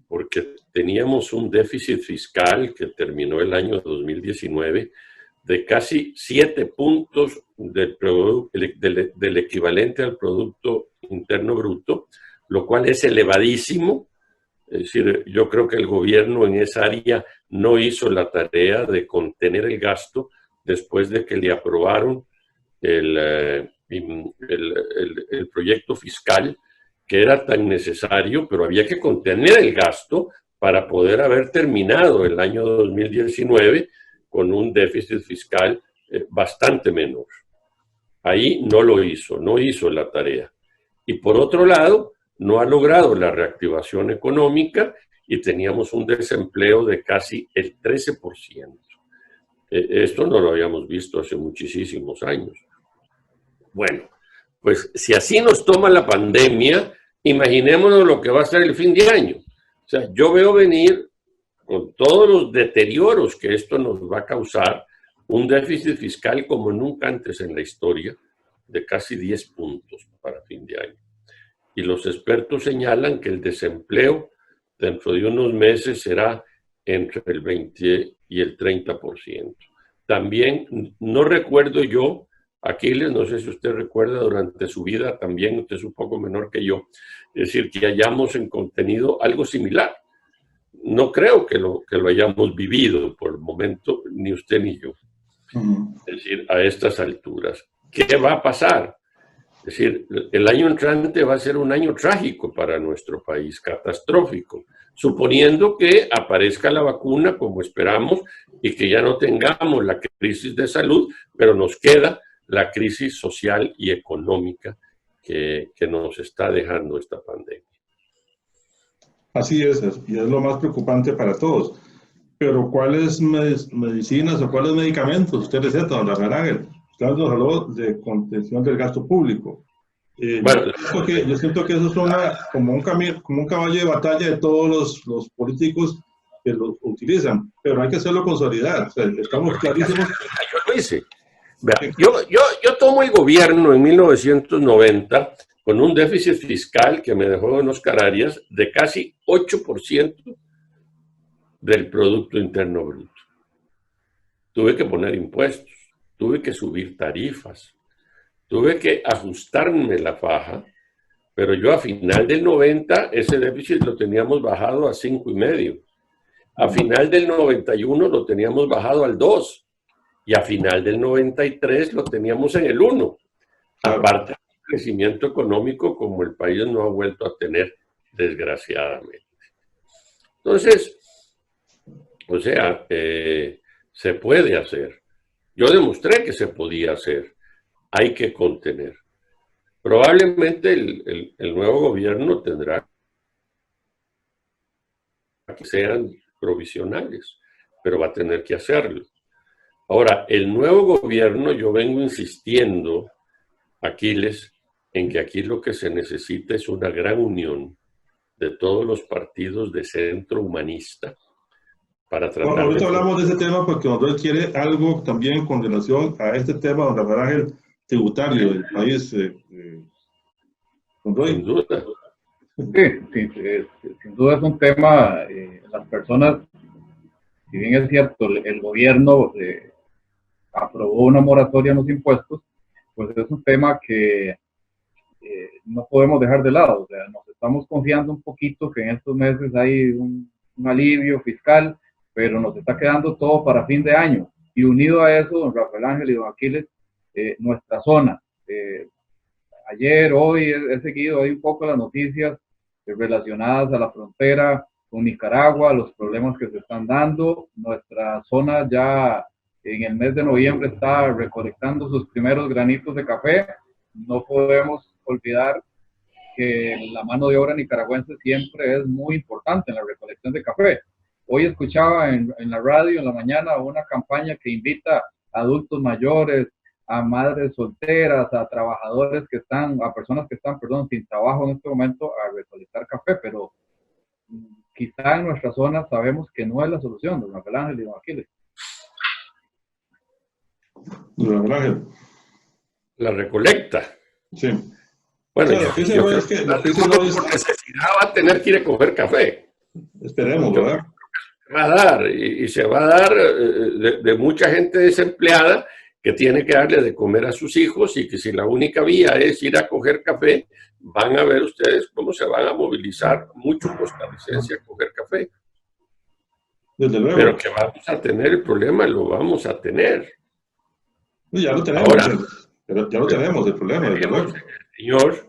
porque teníamos un déficit fiscal que terminó el año 2019 de casi 7 puntos del equivalente al Producto Interno Bruto, lo cual es elevadísimo. Es decir, yo creo que el gobierno en esa área no hizo la tarea de contener el gasto después de que le aprobaron el proyecto fiscal, que era tan necesario, pero había que contener el gasto para poder haber terminado el año 2019 con un déficit fiscal bastante menor. Ahí no lo hizo, no hizo la tarea. Y por otro lado, no ha logrado la reactivación económica y teníamos un desempleo de casi el 13%. Esto no lo habíamos visto hace muchísimos años. Bueno, pues si así nos toma la pandemia, imaginémonos lo que va a ser el fin de año. O sea, yo veo venir, con todos los deterioros que esto nos va a causar, un déficit fiscal como nunca antes en la historia, de casi 10 puntos para fin de año. Y los expertos señalan que el desempleo dentro de unos meses será entre el 20 y el 30%. También, no recuerdo yo, Aquiles, no sé si usted recuerda durante su vida, también usted es un poco menor que yo, es decir, que hayamos en contenido algo similar. No creo que lo hayamos vivido por el momento, ni usted ni yo. Es decir, a estas alturas. ¿Qué va a pasar? Es decir, el año entrante va a ser un año trágico para nuestro país, catastrófico, suponiendo que aparezca la vacuna como esperamos y que ya no tengamos la crisis de salud, pero nos queda la crisis social y económica que nos está dejando esta pandemia. Así es, y es lo más preocupante para todos. Pero ¿cuáles medicinas o cuáles medicamentos usted receta, don Rafael Ángel? Usted nos habló de contención del gasto público. Bueno, yo siento que eso es como un caballo de batalla de todos los políticos que lo utilizan, pero hay que hacerlo con solidaridad. O sea, estamos clarísimos. Yo lo hice. Yo tomo el gobierno en 1990 con un déficit fiscal que me dejó en Oscar Arias de casi 8% del Producto Interno Bruto. tuve que poner impuestos, tuve que subir tarifas, tuve que ajustarme la faja, pero yo a final del 90 ese déficit lo teníamos bajado a 5,5. A final del 91 lo teníamos bajado al 2 y a final del 93 lo teníamos en el 1. Aparte del crecimiento económico como el país no ha vuelto a tener, desgraciadamente. Entonces, o sea, se puede hacer. Yo demostré que se podía hacer. Hay que contener. Probablemente el nuevo gobierno tendrá que sean provisionales, pero va a tener que hacerlo. Ahora, el nuevo gobierno, yo vengo insistiendo, Aquiles, en que aquí lo que se necesita es una gran unión de todos los partidos de centro humanista para tratar ahorita hablamos de ese tema porque don Roy quiere algo también con relación a este tema, don Rafael Ángel, tributario del país. Don Roy. Sin duda. Sí, sin duda es un tema, las personas, si bien es cierto, el gobierno aprobó una moratoria en los impuestos, pues es un tema que no podemos dejar de lado. O sea, nos estamos confiando un poquito que en estos meses hay un alivio fiscal, pero nos está quedando todo para fin de año. Y unido a eso, don Rafael Ángel y don Aquiles, nuestra zona. Ayer, hoy he seguido ahí un poco las noticias relacionadas a la frontera con Nicaragua, los problemas que se están dando. Nuestra zona ya en el mes de noviembre está recolectando sus primeros granitos de café. No podemos olvidar que la mano de obra nicaragüense siempre es muy importante en la recolección de café. Hoy escuchaba en la radio en la mañana una campaña que invita a adultos mayores, a madres solteras, a trabajadores que están, a personas que están, sin trabajo en este momento a recolectar café, pero quizá en nuestra zona sabemos que no es la solución, don Rafael Ángel y don Aquiles. Don Rafael Ángel. La recolecta. Sí. Bueno, claro, yo es que por necesidad va a tener que ir a coger café. Esperemos, ¿verdad? Se va a dar, y se va a dar de mucha gente desempleada que tiene que darle de comer a sus hijos, y que si la única vía es ir a coger café, van a ver ustedes cómo se van a movilizar muchos costarricenses a coger café. Desde luego. Pero que vamos a tener el problema, lo vamos a tener. Ya lo tenemos. Ahora, pero ya lo tenemos, el problema. Desde luego. Señor,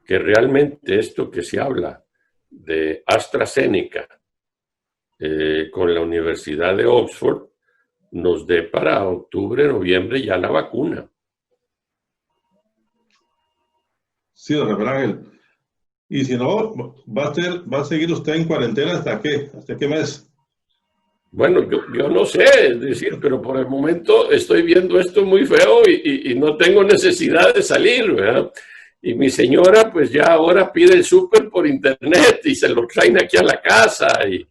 que realmente esto que se habla de AstraZeneca con la Universidad de Oxford nos dé para octubre, noviembre ya la vacuna. Sí, don Rafael Ángel. Y si no, va a seguir usted en cuarentena ¿hasta qué? ¿Hasta qué mes? Bueno, yo no sé, es decir, pero por el momento estoy viendo esto muy feo y no tengo necesidad de salir, ¿verdad? Y mi señora pues ya ahora pide el súper por internet y se lo traen aquí a la casa y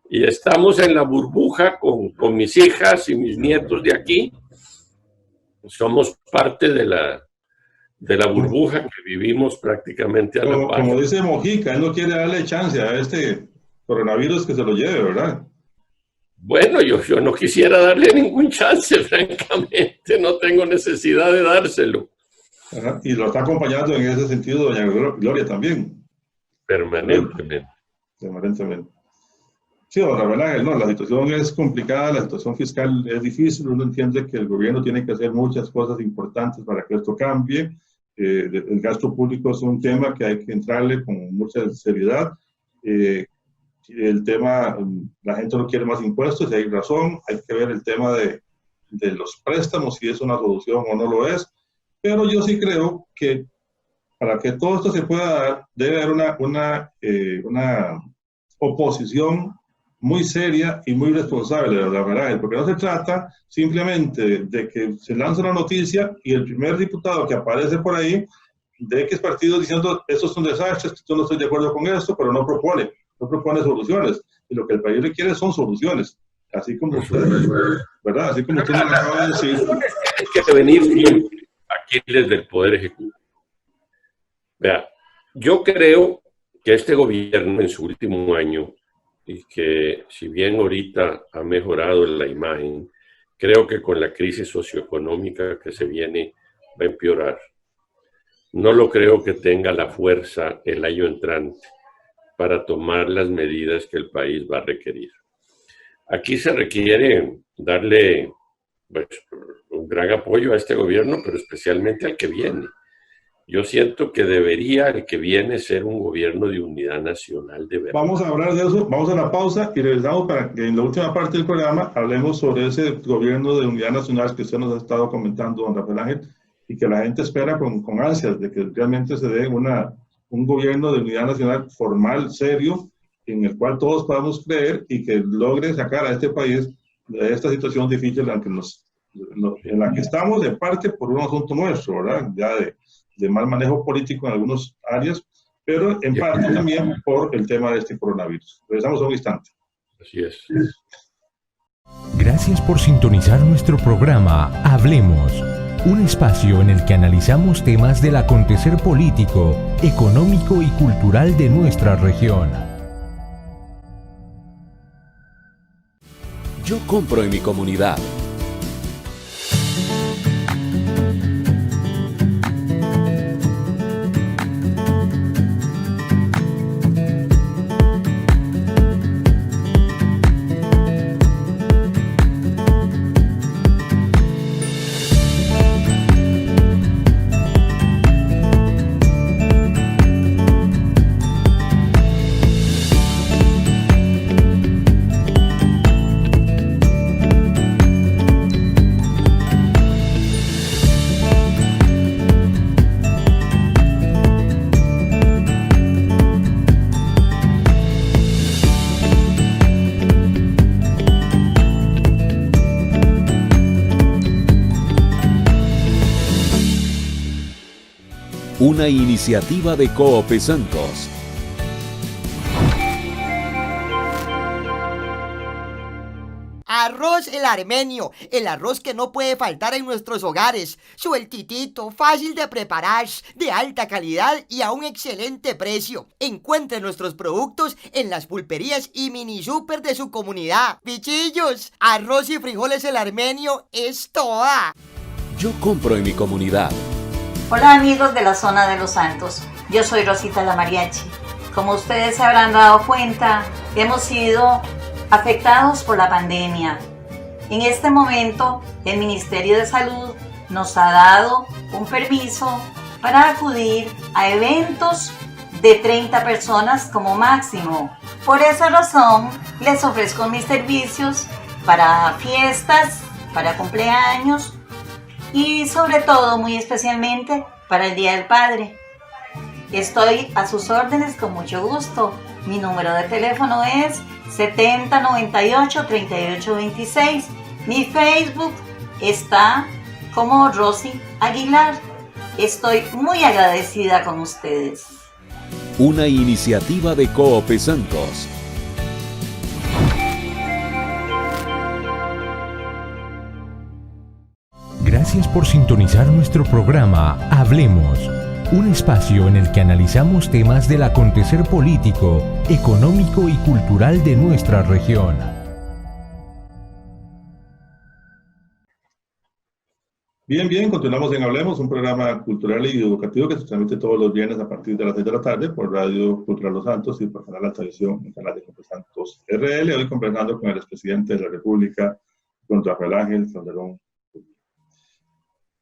estamos en la burbuja con mis hijas y mis nietos de aquí. Somos parte de la burbuja que vivimos prácticamente a la par. Como dice Mojica, él no quiere darle chance a este coronavirus que se lo lleve, ¿verdad? Bueno, yo no quisiera darle ningún chance, francamente, no tengo necesidad de dárselo. Ajá. Y lo está acompañando en ese sentido doña Gloria también. Permanentemente. Permanentemente. Sí, don Rafael Ángel, no, la situación es complicada, la situación fiscal es difícil, uno entiende que el gobierno tiene que hacer muchas cosas importantes para que esto cambie. El gasto público es un tema que hay que entrarle con mucha seriedad. El tema, la gente no quiere más impuestos, y hay razón, hay que ver el tema de los préstamos, si es una solución o no lo es, pero yo sí creo que para que todo esto se pueda dar, debe haber una oposición muy seria y muy responsable de la verdad, porque no se trata simplemente de que se lanza una noticia y el primer diputado que aparece por ahí de X partido diciendo esto es un desastre, yo no estoy de acuerdo con esto, pero no propone soluciones, y lo que el país requiere son soluciones, así como ustedes, ¿verdad? Así como usted lo acaba de decir. Tiene que venir siempre aquí desde el Poder Ejecutivo. Vea, yo creo que este gobierno en su último año, y que si bien ahorita ha mejorado la imagen, creo que con la crisis socioeconómica que se viene va a empeorar. No lo creo que tenga la fuerza el año entrante para tomar las medidas que el país va a requerir. Aquí se requiere darle pues, un gran apoyo a este gobierno, pero especialmente al que viene. Yo siento que debería el que viene ser un gobierno de unidad nacional de verdad. Vamos a hablar de eso, vamos a la pausa y regresamos para que en la última parte del programa hablemos sobre ese gobierno de unidad nacional que usted nos ha estado comentando, don Rafael Ángel, y que la gente espera con ansias de que realmente se dé un gobierno de unidad nacional formal, serio, en el cual todos podamos creer y que logre sacar a este país de esta situación difícil en la que estamos, de parte por un asunto nuestro, ¿verdad? Ya de mal manejo político en algunas áreas, pero en parte también por el tema de este coronavirus. Regresamos un instante. Así es. Gracias por sintonizar nuestro programa Hablemos, un espacio en el que analizamos temas del acontecer político, económico y cultural de nuestra región. Yo compro en mi comunidad. Una iniciativa de Coop Santos. Arroz El Armenio, el arroz que no puede faltar en nuestros hogares. Sueltitito, fácil de preparar, de alta calidad y a un excelente precio. Encuentre nuestros productos en las pulperías y mini super de su comunidad. Bichillos, arroz y frijoles El Armenio es toda. Yo compro en mi comunidad. Hola amigos de la zona de Los Santos, yo soy Rosita la Mariachi. Como ustedes se habrán dado cuenta, hemos sido afectados por la pandemia. En este momento, el Ministerio de Salud nos ha dado un permiso para acudir a eventos de 30 personas como máximo. Por esa razón, les ofrezco mis servicios para fiestas, para cumpleaños, y sobre todo, muy especialmente, para el Día del Padre. Estoy a sus órdenes con mucho gusto. Mi número de teléfono es 7098-3826. Mi Facebook está como Rosy Aguilar. Estoy muy agradecida con ustedes. Una iniciativa de Coop Santos. Gracias por sintonizar nuestro programa Hablemos, un espacio en el que analizamos temas del acontecer político, económico y cultural de nuestra región. Bien, continuamos en Hablemos, un programa cultural y educativo que se transmite todos los viernes a partir de las 6 de la tarde por Radio Cultural Los Santos y por Canal La Televisión en Canal de Coop Santos RL. Hoy conversando con el expresidente de la República, don Rafael Ángel Calderón.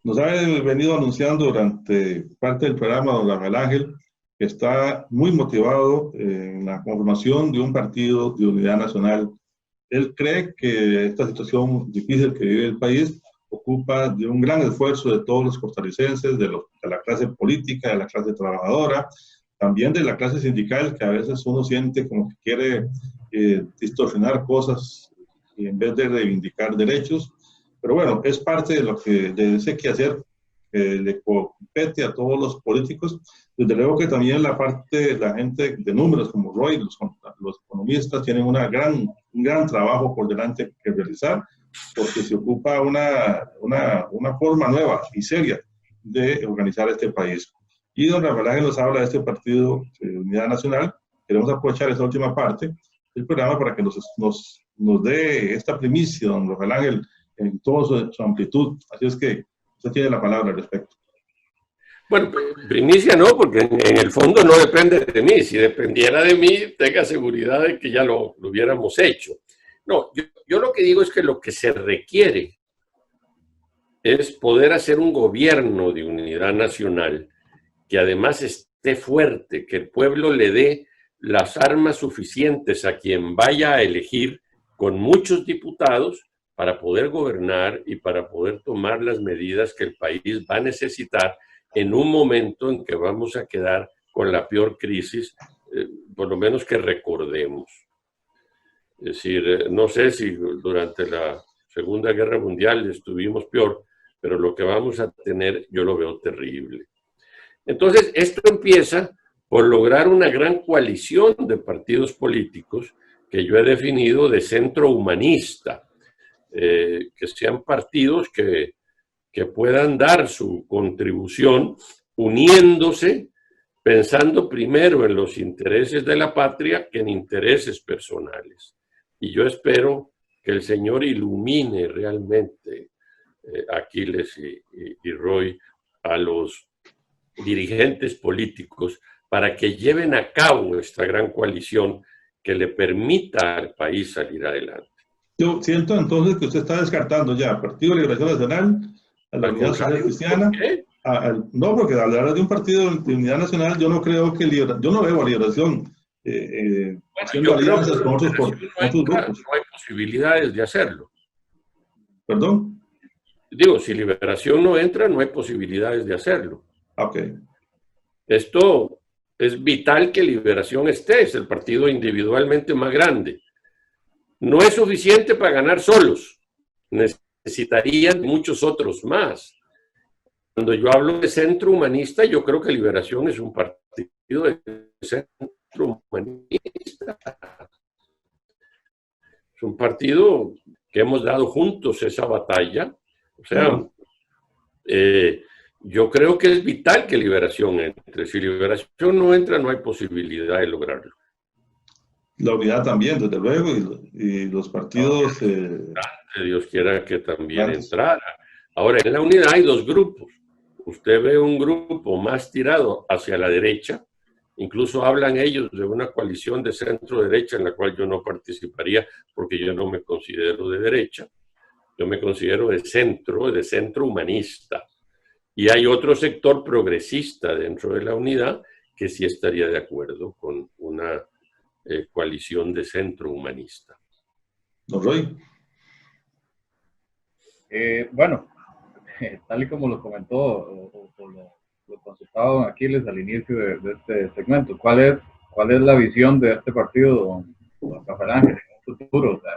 Nos ha venido anunciando durante parte del programa don Rafael Ángel que está muy motivado en la conformación de un partido de unidad nacional. Él cree que esta situación difícil que vive el país ocupa de un gran esfuerzo de todos los costarricenses, de la clase política, de la clase trabajadora, también de la clase sindical, que a veces uno siente como que quiere distorsionar cosas y en vez de reivindicar derechos. Pero bueno, es parte de lo que de ese quehacer le compete a todos los políticos. Desde luego que también la gente de números como Roy, los economistas tienen un gran trabajo por delante que realizar, porque se ocupa una forma nueva y seria de organizar este país. Y don Rafael Ángel nos habla de este partido de Unidad Nacional. Queremos aprovechar esta última parte del programa para que nos dé esta primicia, don Rafael Ángel, en toda su amplitud. Así es que usted tiene la palabra al respecto. Bueno, primicia no, porque en el fondo no depende de mí. Si dependiera de mí, tenga seguridad de que ya lo hubiéramos hecho. No, yo lo que digo es que lo que se requiere es poder hacer un gobierno de unidad nacional que además esté fuerte, que el pueblo le dé las armas suficientes a quien vaya a elegir con muchos diputados para poder gobernar y para poder tomar las medidas que el país va a necesitar en un momento en que vamos a quedar con la peor crisis, por lo menos que recordemos. Es decir, no sé si durante la Segunda Guerra Mundial estuvimos peor, pero lo que vamos a tener yo lo veo terrible. Entonces, esto empieza por lograr una gran coalición de partidos políticos que yo he definido de centro humanista, que sean partidos que puedan dar su contribución uniéndose, pensando primero en los intereses de la patria que en intereses personales. Y yo espero que el Señor ilumine realmente, Aquiles y Roy, a los dirigentes políticos para que lleven a cabo esta gran coalición que le permita al país salir adelante. Yo siento entonces que usted está descartando ya al Partido de Liberación Nacional, a la Unidad Social Cristiana. No, porque hablar de un partido de unidad nacional, yo no creo que yo no veo a Liberación haciendo alianzas con otros grupos. No hay posibilidades de hacerlo. ¿Perdón? Digo, si Liberación no entra, no hay posibilidades de hacerlo. Ok. Esto es vital que Liberación esté, es el partido individualmente más grande. No es suficiente para ganar solos, necesitarían muchos otros más. Cuando yo hablo de centro humanista, yo creo que Liberación es un partido de centro humanista. Es un partido que hemos dado juntos esa batalla. O sea, yo creo que es vital que Liberación entre. Si Liberación no entra, no hay posibilidad de lograrlo. La unidad también, desde luego, y los partidos... Dios quiera que también entrara. Ahora, en la unidad hay dos grupos. Usted ve un grupo más tirado hacia la derecha, incluso hablan ellos de una coalición de centro-derecha en la cual yo no participaría porque yo no me considero de derecha, yo me considero de centro humanista. Y hay otro sector progresista dentro de la unidad que sí estaría de acuerdo con una coalición de centro humanista. Don Roy. Bueno, tal y como lo comentó o lo consultaba don Aquiles al inicio de este segmento, ¿cuál es la visión de este partido, don Rafael Ángel, en un futuro? O sea,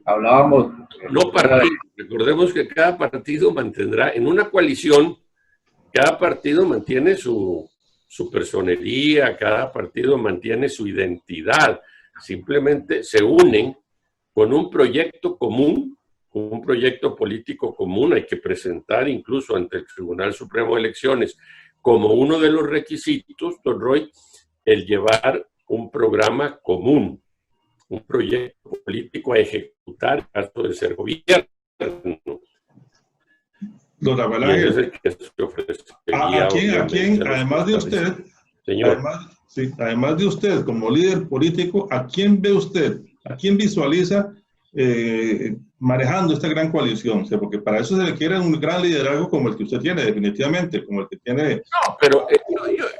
hablábamos... No partido, recordemos que cada partido mantendrá, en una coalición, cada partido mantiene su personería, cada partido mantiene su identidad, simplemente se unen con un proyecto común, con un proyecto político común. Hay que presentar incluso ante el Tribunal Supremo de Elecciones como uno de los requisitos, don Roy, el llevar un programa común, un proyecto político a ejecutar en caso de ser gobierno. Don Rafael Ángel, ¿a quién, además de usted, señor, además de usted como líder político, ¿a quién ve usted, a quién visualiza manejando esta gran coalición? O sea, porque para eso se requiere un gran liderazgo como el que usted tiene, definitivamente, como el que tiene... No, pero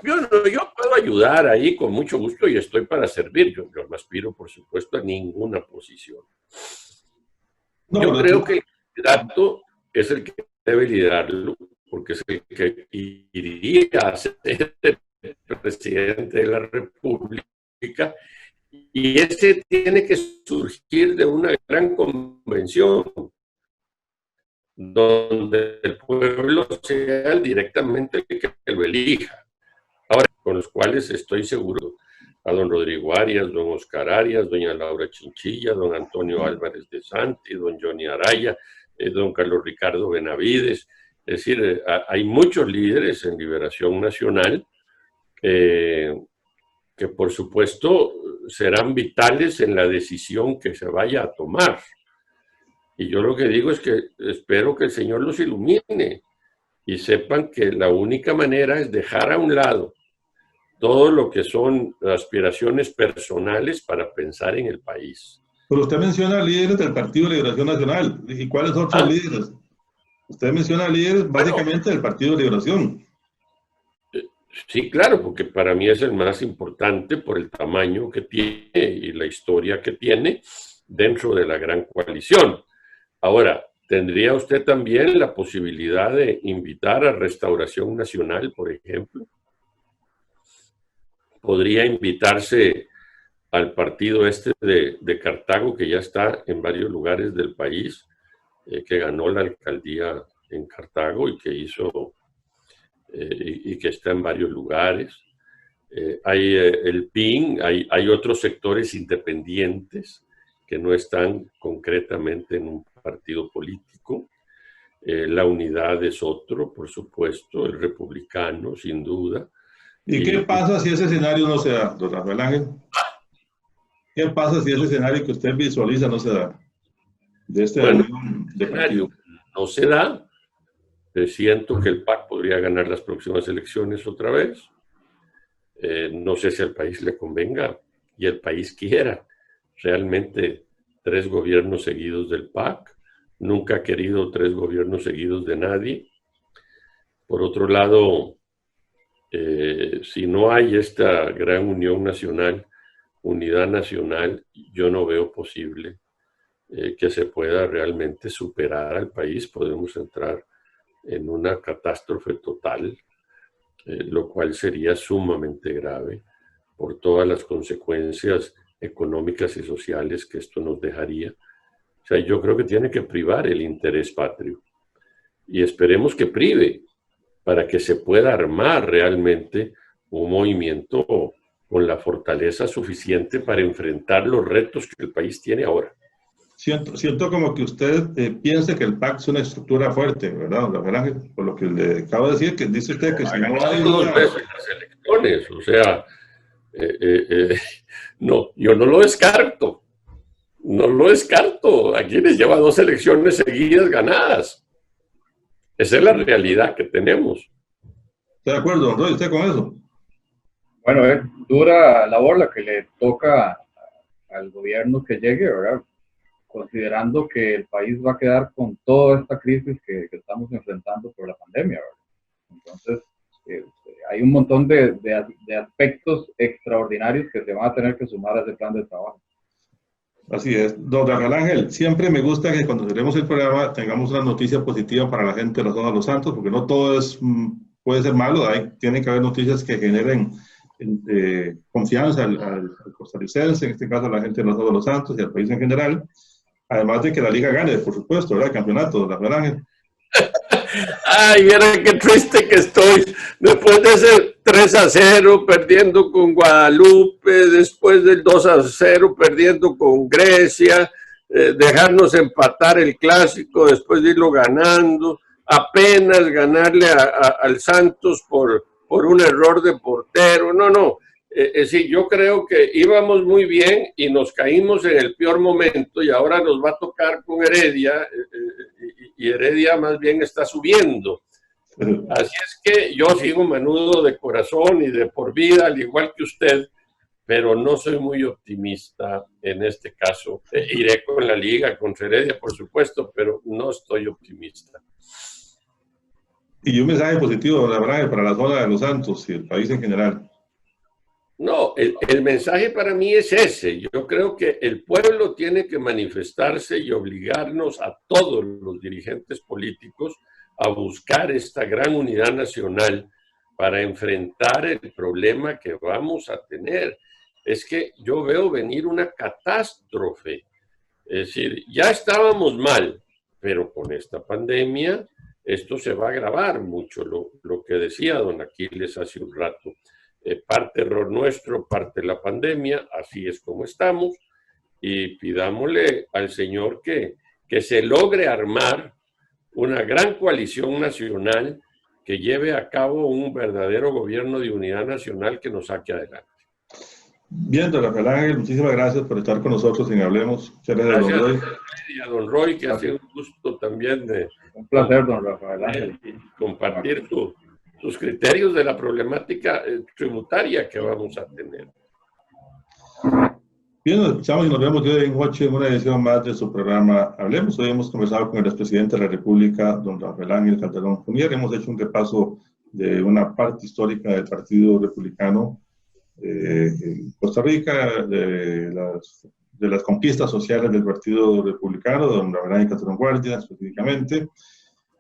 yo puedo ayudar ahí con mucho gusto y estoy para servir. Yo no aspiro, por supuesto, a ninguna posición. No, yo creo que el candidato es el que debe liderarlo, porque es el que iría a ser el presidente de la República, y ese tiene que surgir de una gran convención donde el pueblo sea directamente el que lo elija. Ahora, con los cuales estoy seguro, a don Rodrigo Arias, don Oscar Arias, doña Laura Chinchilla, don Antonio Álvarez de Santi, don Johnny Araya, don Carlos Ricardo Benavides. Es decir, hay muchos líderes en Liberación Nacional que por supuesto serán vitales en la decisión que se vaya a tomar. Y yo lo que digo es que espero que el Señor los ilumine y sepan que la única manera es dejar a un lado todo lo que son aspiraciones personales para pensar en el país. Pero usted menciona líderes del Partido de Liberación Nacional. ¿Y cuáles otros líderes? Usted menciona líderes básicamente del Partido de Liberación. Sí, claro, porque para mí es el más importante por el tamaño que tiene y la historia que tiene dentro de la gran coalición. Ahora, ¿tendría usted también la posibilidad de invitar a Restauración Nacional, por ejemplo? ¿Podría invitarse al partido este de Cartago, que ya está en varios lugares del país, que ganó la alcaldía en Cartago y que hizo y que está en varios lugares? Hay el PIN, hay otros sectores independientes que no están concretamente en un partido político. La Unidad es otro, por supuesto, el Republicano, sin duda. ¿Y qué pasa si ese escenario no se da, don Rafael Ángel? ¿Qué pasa si ese escenario que usted visualiza no se da? De este escenario no se da. Siento que el PAC podría ganar las próximas elecciones otra vez. No sé si al país le convenga y el país quiera realmente 3 gobiernos seguidos del PAC. Nunca ha querido 3 gobiernos seguidos de nadie. Por otro lado, si no hay esta gran unión nacional, unidad nacional, yo no veo posible que se pueda realmente superar al país. Podemos entrar en una catástrofe total, lo cual sería sumamente grave por todas las consecuencias económicas y sociales que esto nos dejaría. O sea, yo creo que tiene que privar el interés patrio y esperemos que prive para que se pueda armar realmente un movimiento con la fortaleza suficiente para enfrentar los retos que el país tiene ahora. Siento como que usted piensa que el PAC es una estructura fuerte, ¿verdad, Rafael Ángel? Por lo que le acabo de decir, que dice usted que si no hay 2 veces las elecciones, o sea, no, yo no lo descarto. No lo descarto. Aquí les lleva 2 elecciones seguidas ganadas. Esa es la realidad que tenemos. ¿Está de acuerdo, don Roy, usted con eso? Bueno, es dura labor la que le toca al gobierno que llegue, ¿verdad? Considerando que el país va a quedar con toda esta crisis que estamos enfrentando por la pandemia, ¿verdad? Entonces, hay un montón de aspectos extraordinarios que se van a tener que sumar a ese plan de trabajo. Así es. Don Rafael Ángel, siempre me gusta que cuando tenemos el programa tengamos una noticia positiva para la gente de la zona de Los Santos, porque no todo puede ser malo, tiene que haber noticias que generen confianza al costarricense, en este caso a la gente de la zona de Los Santos y al país en general, además de que la liga gane, por supuesto, ¿verdad? El campeonato, don Rafael Ángel. Ay, mira qué triste que estoy. Después de ese 3-0 perdiendo con Guadalupe, después del 2-0 perdiendo con Grecia, dejarnos empatar el clásico después de irlo ganando, apenas ganarle al Santos por un error de portero. No. Sí, yo creo que íbamos muy bien y nos caímos en el peor momento y ahora nos va a tocar con Heredia y Heredia más bien está subiendo. Así es que yo sigo menudo de corazón y de por vida, al igual que usted, pero no soy muy optimista en este caso. Iré con la liga, con Heredia, por supuesto, pero no estoy optimista. Y un mensaje positivo, la verdad, para la zona de Los Santos y el país en general. No, el mensaje para mí es ese. Yo creo que el pueblo tiene que manifestarse y obligarnos a todos los dirigentes políticos a buscar esta gran unidad nacional para enfrentar el problema que vamos a tener. Es que yo veo venir una catástrofe. Es decir, ya estábamos mal, pero con esta pandemia esto se va a agravar mucho. Lo que decía don Aquiles hace un rato. Parte error nuestro, parte la pandemia, así es como estamos, y pidámosle al Señor que se logre armar una gran coalición nacional que lleve a cabo un verdadero gobierno de unidad nacional que nos saque adelante. Bien, don Rafael Ángel, muchísimas gracias por estar con nosotros en Hablemos. Muchas gracias, Gracias don Roy. y a don Roy, que ha sido un gusto también de Un placer, don Rafael Ángel. compartir sus criterios de la problemática tributaria que vamos a tener. Bien, nos escuchamos y nos vemos hoy en 8 en una edición más de su programa Hablemos. Hoy hemos conversado con el expresidente de la República, don Rafael Ángel Calderón Fournier. Hemos hecho un repaso de una parte histórica del Partido Republicano en Costa Rica, de las conquistas sociales del Partido Republicano, de don Rafael Ángel Calderón Guardia específicamente,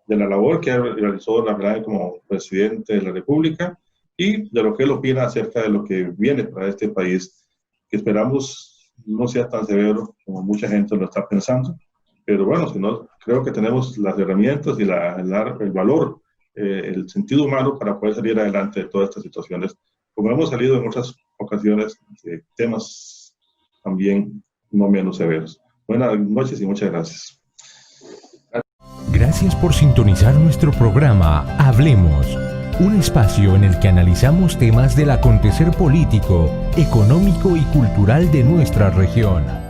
de la labor que realizó Rafael Ángel como presidente de la República y de lo que él opina acerca de lo que viene para este país, que esperamos no sea tan severo como mucha gente lo está pensando, pero bueno, si no, creo que tenemos las herramientas y el valor, el sentido humano para poder salir adelante de todas estas situaciones, como hemos salido en otras ocasiones de temas también no menos severos. Buenas noches y muchas gracias. Gracias por sintonizar nuestro programa Hablemos, un espacio en el que analizamos temas del acontecer político, económico y cultural de nuestra región.